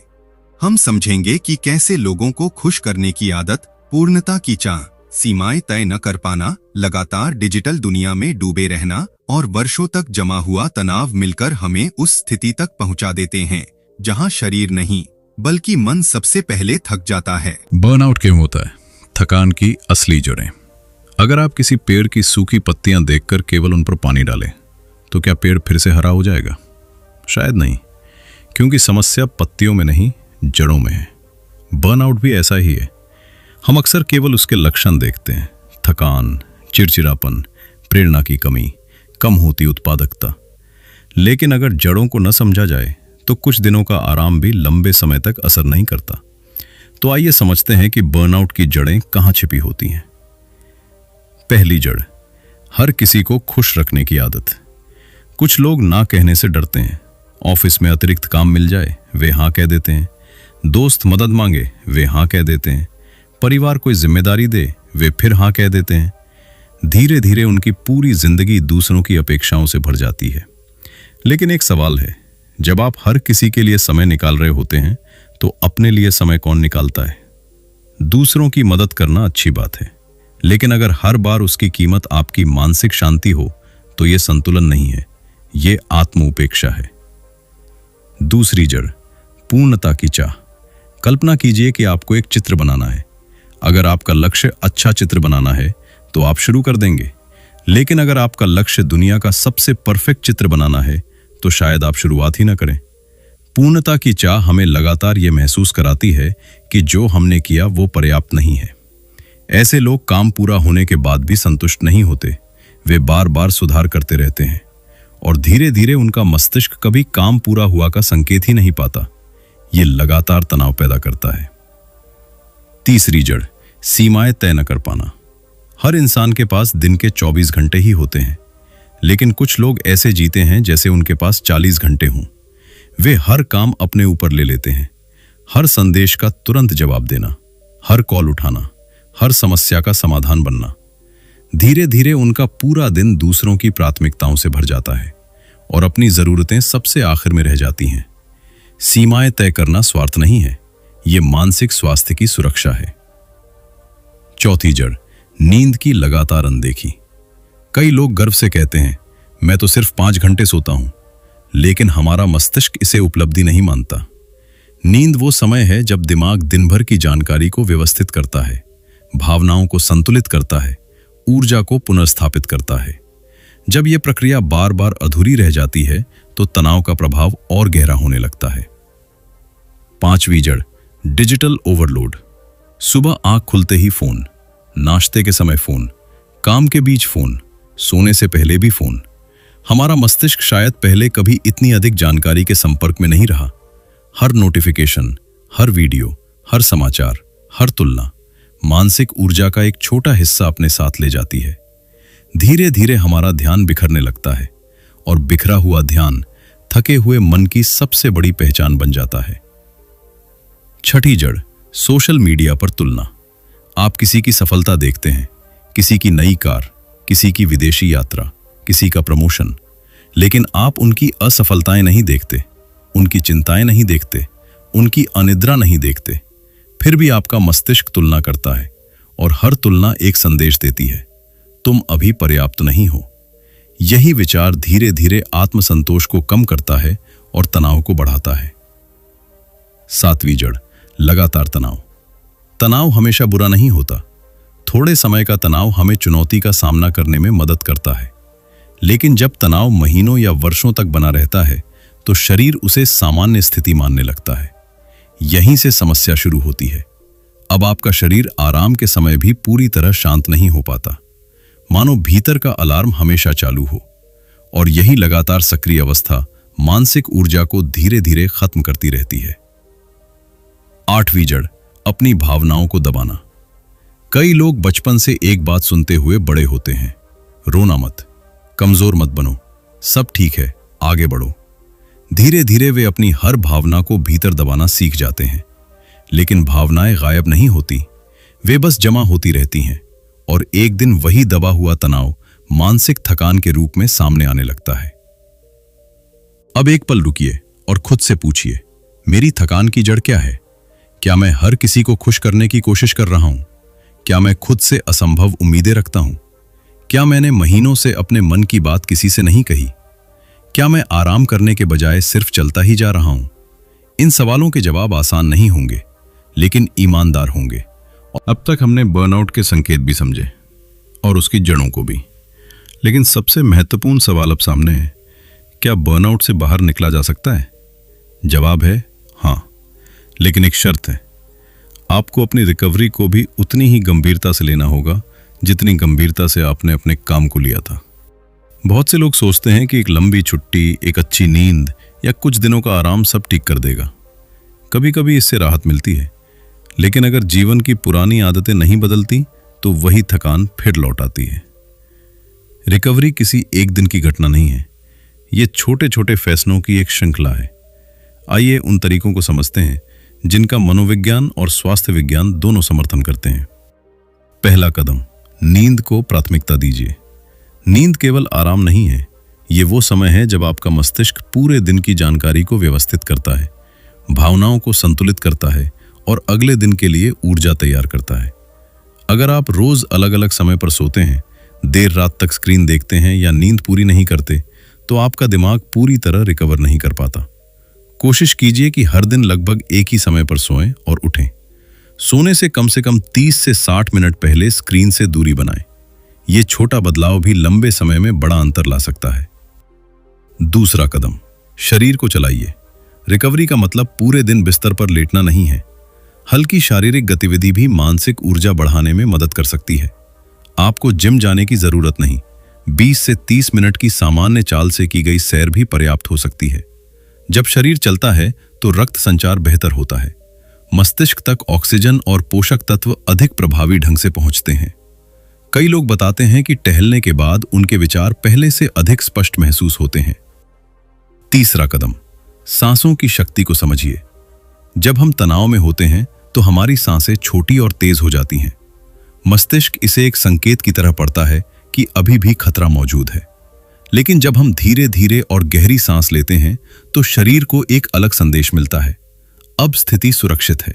हम समझेंगे कि कैसे लोगों को खुश करने की आदत, पूर्णता की चाह, सीमाएं तय न कर पाना, लगातार डिजिटल दुनिया में डूबे रहना और वर्षों तक जमा हुआ तनाव मिलकर हमें उस स्थिति तक पहुंचा देते हैं जहां शरीर नहीं बल्कि मन सबसे पहले थक जाता है। बर्नआउट क्यों होता है? थकान की असली जड़ें। अगर आप किसी पेड़ की सूखी पत्तियां देखकर केवल उन पर पानी डालें तो क्या पेड़ फिर से हरा हो जाएगा? शायद नहीं, क्योंकि समस्या पत्तियों में नहीं, जड़ों में है। बर्नआउट भी ऐसा ही है। हम अक्सर केवल उसके लक्षण देखते हैं, थकान, चिड़चिड़ापन, प्रेरणा की कमी, कम होती उत्पादकता। लेकिन अगर जड़ों को न समझा जाए तो कुछ दिनों का आराम भी लंबे समय तक असर नहीं करता। तो आइए समझते हैं कि बर्नआउट की जड़ें कहां छिपी होती हैं। पहली जड़, हर किसी को खुश रखने की आदत। कुछ लोग ना कहने से डरते हैं। ऑफिस में अतिरिक्त काम मिल जाए, वे हाँ कह देते हैं। दोस्त मदद मांगे, वे हाँ कह देते हैं। परिवार कोई जिम्मेदारी दे, वे फिर हाँ कह देते हैं। धीरे धीरे उनकी पूरी जिंदगी दूसरों की अपेक्षाओं से भर जाती है। लेकिन एक सवाल है, जब आप हर किसी के लिए समय निकाल रहे होते हैं तो अपने लिए समय कौन निकालता है? दूसरों की मदद करना अच्छी बात है, लेकिन अगर हर बार उसकी कीमत आपकी मानसिक शांति हो तो यह संतुलन नहीं है, यह आत्मउपेक्षा है। दूसरी जड़, पूर्णता की चाह। कल्पना कीजिए कि आपको एक चित्र बनाना है। अगर आपका लक्ष्य अच्छा चित्र बनाना है तो आप शुरू कर देंगे, लेकिन अगर आपका लक्ष्य दुनिया का सबसे परफेक्ट चित्र बनाना है तो शायद आप शुरुआत ही ना करें। पूर्णता की चाह हमें लगातार यह महसूस कराती है कि जो हमने किया वो पर्याप्त नहीं है। ऐसे लोग काम पूरा होने के बाद भी संतुष्ट नहीं होते। वे बार बार सुधार करते रहते हैं और धीरे धीरे उनका मस्तिष्क कभी काम पूरा हुआ का संकेत ही नहीं पाता। ये लगातार तनाव पैदा करता है। तीसरी जड़, सीमाएं तय न कर पाना। हर इंसान के पास दिन के 24 घंटे ही होते हैं, लेकिन कुछ लोग ऐसे जीते हैं जैसे उनके पास 40 घंटे हों। वे हर काम अपने ऊपर ले लेते हैं। हर संदेश का तुरंत जवाब देना, हर कॉल उठाना, हर समस्या का समाधान बनना। धीरे धीरे उनका पूरा दिन दूसरों की प्राथमिकताओं से भर जाता है और अपनी जरूरतें सबसे आखिर में रह जाती हैं। सीमाएं तय करना स्वार्थ नहीं है, यह मानसिक स्वास्थ्य की सुरक्षा है। चौथी जड़, नींद की लगातार अनदेखी। कई लोग गर्व से कहते हैं, मैं तो सिर्फ 5 घंटे सोता हूं, लेकिन हमारा मस्तिष्क इसे उपलब्धि नहीं मानता। नींद वो समय है जब दिमाग दिन भर की जानकारी को व्यवस्थित करता है, भावनाओं को संतुलित करता है, ऊर्जा को पुनर्स्थापित करता है। जब यह प्रक्रिया बार बार अधूरी रह जाती है तो तनाव का प्रभाव और गहरा होने लगता है। पांचवी जड़, डिजिटल ओवरलोड। सुबह आंख खुलते ही फोन, नाश्ते के समय फोन, काम के बीच फोन, सोने से पहले भी फोन। हमारा मस्तिष्क शायद पहले कभी इतनी अधिक जानकारी के संपर्क में नहीं रहा। हर नोटिफिकेशन, हर वीडियो, हर समाचार, हर तुलना मानसिक ऊर्जा का एक छोटा हिस्सा अपने साथ ले जाती है। धीरे धीरे हमारा ध्यान बिखरने लगता है और बिखरा हुआ ध्यान थके हुए मन की सबसे बड़ी पहचान बन जाता है। छठी जड़, सोशल मीडिया पर तुलना। आप किसी की सफलता देखते हैं, किसी की नई कार, किसी की विदेशी यात्रा, किसी का प्रमोशन, लेकिन आप उनकी असफलताएं नहीं देखते, उनकी चिंताएं नहीं देखते, उनकी अनिद्रा नहीं देखते। फिर भी आपका मस्तिष्क तुलना करता है और हर तुलना एक संदेश देती है, तुम अभी पर्याप्त नहीं हो। यही विचार धीरे धीरे आत्मसंतोष को कम करता है और तनाव को बढ़ाता है। सातवीं जड़, लगातार तनाव। तनाव हमेशा बुरा नहीं होता। थोड़े समय का तनाव हमें चुनौती का सामना करने में मदद करता है, लेकिन जब तनाव महीनों या वर्षों तक बना रहता है तो शरीर उसे सामान्य स्थिति मानने लगता है। यहीं से समस्या शुरू होती है। अब आपका शरीर आराम के समय भी पूरी तरह शांत नहीं हो पाता, मानो भीतर का अलार्म हमेशा चालू हो, और यही लगातार सक्रिय अवस्था मानसिक ऊर्जा को धीरे धीरे खत्म करती रहती है। 8वीं जड़, अपनी भावनाओं को दबाना। कई लोग बचपन से एक बात सुनते हुए बड़े होते हैं, रोना मत, कमजोर मत बनो, सब ठीक है, आगे बढ़ो। धीरे धीरे वे अपनी हर भावना को भीतर दबाना सीख जाते हैं, लेकिन भावनाएं गायब नहीं होती, वे बस जमा होती रहती हैं, और एक दिन वही दबा हुआ तनाव मानसिक थकान के रूप में सामने आने लगता है। अब एक पल रुकिए और खुद से पूछिए, मेरी थकान की जड़ क्या है? क्या मैं हर किसी को खुश करने की कोशिश कर रहा हूं? क्या मैं खुद से असंभव उम्मीदें रखता हूं? क्या मैंने महीनों से अपने मन की बात किसी से नहीं कही? क्या मैं आराम करने के बजाय सिर्फ चलता ही जा रहा हूं? इन सवालों के जवाब आसान नहीं होंगे, लेकिन ईमानदार होंगे। अब तक हमने बर्नआउट के संकेत भी समझे और उसकी जड़ों को भी, लेकिन सबसे महत्वपूर्ण सवाल अब सामने है, क्या बर्नआउट से बाहर निकला जा सकता है? जवाब है हाँ, लेकिन एक शर्त है, आपको अपनी रिकवरी को भी उतनी ही गंभीरता से लेना होगा जितनी गंभीरता से आपने अपने काम को लिया था। बहुत से लोग सोचते हैं कि एक लंबी छुट्टी, एक अच्छी नींद या कुछ दिनों का आराम सब ठीक कर देगा। कभी कभी इससे राहत मिलती है, लेकिन अगर जीवन की पुरानी आदतें नहीं बदलती तो वही थकान फिर लौट आती है। रिकवरी किसी एक दिन की घटना नहीं है, ये छोटे छोटे फैसलों की एक श्रृंखला है। आइए उन तरीकों को समझते हैं जिनका मनोविज्ञान और स्वास्थ्य विज्ञान दोनों समर्थन करते हैं। पहला कदम, नींद को प्राथमिकता दीजिए। नींद केवल आराम नहीं है, ये वो समय है जब आपका मस्तिष्क पूरे दिन की जानकारी को व्यवस्थित करता है, भावनाओं को संतुलित करता है और अगले दिन के लिए ऊर्जा तैयार करता है। अगर आप रोज अलग अलग समय पर सोते हैं, देर रात तक स्क्रीन देखते हैं या नींद पूरी नहीं करते, तो आपका दिमाग पूरी तरह रिकवर नहीं कर पाता। कोशिश कीजिए कि हर दिन लगभग एक ही समय पर सोएं और उठें। सोने से कम 30 से 60 मिनट पहले स्क्रीन से दूरी बनाएं। यह छोटा बदलाव भी लंबे समय में बड़ा अंतर ला सकता है। दूसरा कदम, शरीर को चलाइए। रिकवरी का मतलब पूरे दिन बिस्तर पर लेटना नहीं है। हल्की शारीरिक गतिविधि भी मानसिक ऊर्जा बढ़ाने में मदद कर सकती है। आपको जिम जाने की जरूरत नहीं, 20 से 30 मिनट की सामान्य चाल से की गई सैर भी पर्याप्त हो सकती है। जब शरीर चलता है तो रक्त संचार बेहतर होता है, मस्तिष्क तक ऑक्सीजन और पोषक तत्व अधिक प्रभावी ढंग से पहुंचते हैं। कई लोग बताते हैं कि टहलने के बाद उनके विचार पहले से अधिक स्पष्ट महसूस होते हैं। तीसरा कदम, सांसों की शक्ति को समझिए। जब हम तनाव में होते हैं तो हमारी सांसें छोटी और तेज हो जाती हैं। मस्तिष्क इसे एक संकेत की तरह पढ़ता है कि अभी भी खतरा मौजूद है। लेकिन जब हम धीरे धीरे और गहरी सांस लेते हैं तो शरीर को एक अलग संदेश मिलता है, अब स्थिति सुरक्षित है।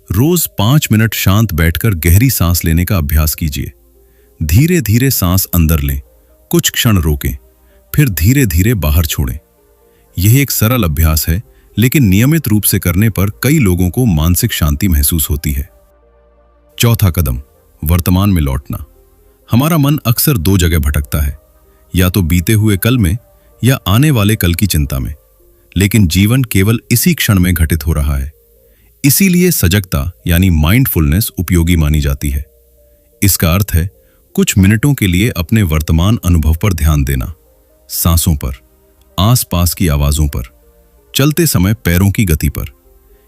रोज 5 मिनट शांत बैठकर गहरी सांस लेने का अभ्यास कीजिए। धीरे धीरे सांस अंदर लें, कुछ क्षण रोकें, फिर धीरे धीरे बाहर छोड़ें। यह एक सरल अभ्यास है, लेकिन नियमित रूप से करने पर कई लोगों को मानसिक शांति महसूस होती है। चौथा कदम, वर्तमान में लौटना। हमारा मन अक्सर 2 जगह भटकता है, या तो बीते हुए कल में या आने वाले कल की चिंता में। लेकिन जीवन केवल इसी क्षण में घटित हो रहा है। इसीलिए सजगता यानी माइंडफुलनेस उपयोगी मानी जाती है। इसका अर्थ है कुछ मिनटों के लिए अपने वर्तमान अनुभव पर ध्यान देना, सांसों पर, आसपास की आवाजों पर, चलते समय पैरों की गति पर।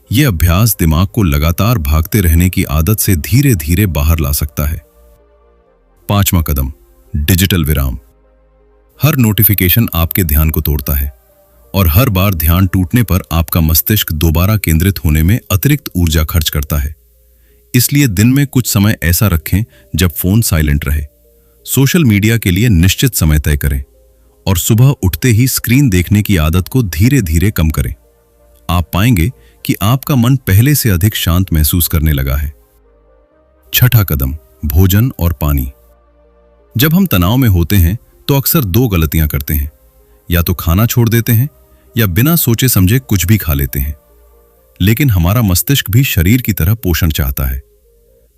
यह अभ्यास दिमाग को लगातार भागते रहने की आदत से धीरे धीरे बाहर ला सकता है। 5वां कदम, डिजिटल विराम। हर नोटिफिकेशन आपके ध्यान को तोड़ता है, और हर बार ध्यान टूटने पर आपका मस्तिष्क दोबारा केंद्रित होने में अतिरिक्त ऊर्जा खर्च करता है। इसलिए दिन में कुछ समय ऐसा रखें जब फोन साइलेंट रहे। सोशल मीडिया के लिए निश्चित समय तय करें, और सुबह उठते ही स्क्रीन देखने की आदत को धीरे धीरे कम करें। आप पाएंगे कि आपका मन पहले से अधिक शांत महसूस करने लगा है। 6ठा कदम, भोजन और पानी। जब हम तनाव में होते हैं तो अक्सर 2 गलतियां करते हैं, या तो खाना छोड़ देते हैं या बिना सोचे समझे कुछ भी खा लेते हैं। लेकिन हमारा मस्तिष्क भी शरीर की तरह पोषण चाहता है।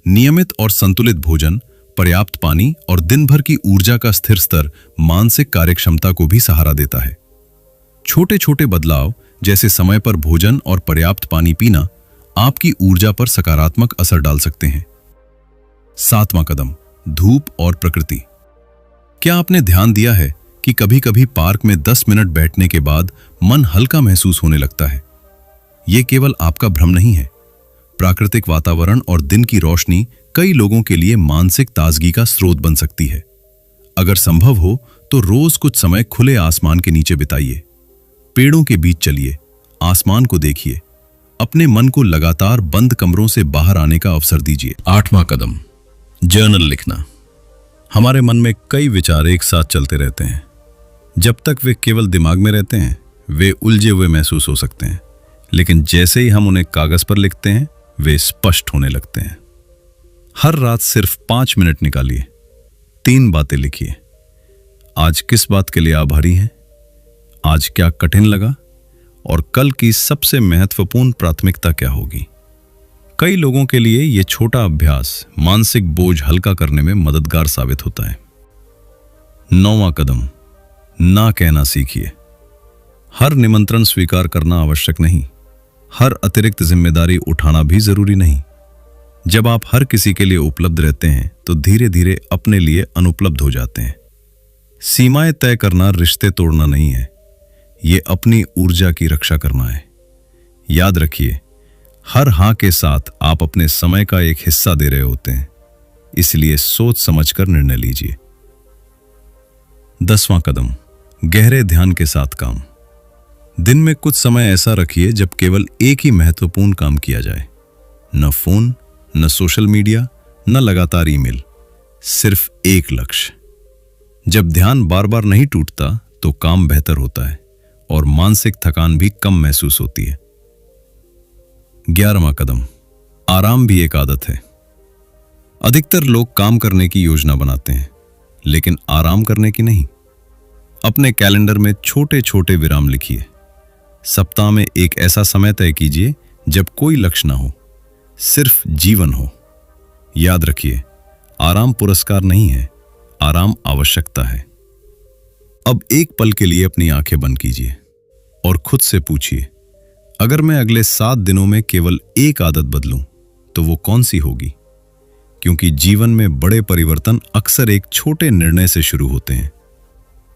नियमित और संतुलित भोजन, पर्याप्त पानी और दिन भर की ऊर्जा का स्थिर स्तर मानसिक कार्यक्षमता को भी सहारा देता है। छोटे छोटे बदलाव जैसे समय पर भोजन और पर्याप्त पानी पीना आपकी ऊर्जा पर सकारात्मक असर डाल सकते हैं। 7वां कदम, धूप और प्रकृति। क्या आपने ध्यान दिया है कि कभी-कभी पार्क में 10 मिनट बैठने के बाद मन हल्का महसूस होने लगता है? यह केवल आपका भ्रम नहीं है। प्राकृतिक वातावरण और दिन की रोशनी कई लोगों के लिए मानसिक ताजगी का स्रोत बन सकती है। अगर संभव हो तो रोज कुछ समय खुले आसमान के नीचे बिताइए, पेड़ों के बीच चलिए, आसमान को देखिए, अपने मन को लगातार बंद कमरों से बाहर आने का अवसर दीजिए। 8वां कदम, जर्नल लिखना। हमारे मन में कई विचार एक साथ चलते रहते हैं। जब तक वे केवल दिमाग में रहते हैं, वे उलझे हुए महसूस हो सकते हैं, लेकिन जैसे ही हम उन्हें कागज पर लिखते हैं, वे स्पष्ट होने लगते हैं। हर रात सिर्फ 5 मिनट निकालिए, 3 बातें लिखिए। आज किस बात के लिए आभारी हैं? आज क्या कठिन लगा? और कल की सबसे महत्वपूर्ण प्राथमिकता क्या होगी? कई लोगों के लिए यह छोटा अभ्यास मानसिक बोझ हल्का करने में मददगार साबित होता है। 9वां कदम, ना कहना सीखिए। हर निमंत्रण स्वीकार करना आवश्यक नहीं, हर अतिरिक्त जिम्मेदारी उठाना भी जरूरी नहीं। जब आप हर किसी के लिए उपलब्ध रहते हैं तो धीरे धीरे अपने लिए अनुपलब्ध हो जाते हैं। सीमाएं तय करना रिश्ते तोड़ना नहीं है, ये अपनी ऊर्जा की रक्षा करना है। याद रखिए, हर हां के साथ आप अपने समय का एक हिस्सा दे रहे होते हैं, इसलिए सोच समझकर निर्णय लीजिए। 10वां कदम, गहरे ध्यान के साथ काम। दिन में कुछ समय ऐसा रखिए जब केवल एक ही महत्वपूर्ण काम किया जाए। न फोन, न सोशल मीडिया, न लगातार ईमेल, सिर्फ एक लक्ष्य। जब ध्यान बार बार नहीं टूटता तो काम बेहतर होता है और मानसिक थकान भी कम महसूस होती है। 11वां कदम, आराम भी एक आदत है। अधिकतर लोग काम करने की योजना बनाते हैं, लेकिन आराम करने की नहीं। अपने कैलेंडर में छोटे छोटे विराम लिखिए। सप्ताह में एक ऐसा समय तय कीजिए जब कोई लक्ष्य ना हो, सिर्फ जीवन हो। याद रखिए, आराम पुरस्कार नहीं है, आराम आवश्यकता है। अब एक पल के लिए अपनी आंखें बंद कीजिए और खुद से पूछिए, अगर मैं अगले 7 दिनों में केवल एक आदत बदलूं तो वो कौन सी होगी? क्योंकि जीवन में बड़े परिवर्तन अक्सर एक छोटे निर्णय से शुरू होते हैं।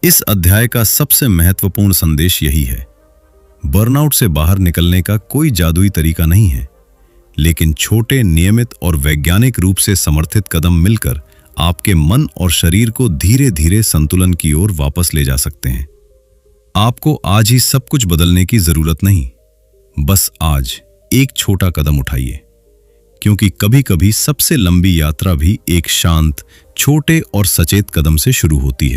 इस अध्याय का सबसे महत्वपूर्ण संदेश यही है, बर्नआउट से बाहर निकलने का कोई जादुई तरीका नहीं है, लेकिन छोटे, नियमित और वैज्ञानिक रूप से समर्थित कदम मिलकर आपके मन और शरीर को धीरे धीरे संतुलन की ओर वापस ले जा सकते हैं। आपको आज ही सब कुछ बदलने की जरूरत नहीं, बस आज एक छोटा कदम उठाइए, क्योंकि कभी कभी सबसे लंबी यात्रा भी एक शांत, छोटे और सचेत कदम से शुरू होती है।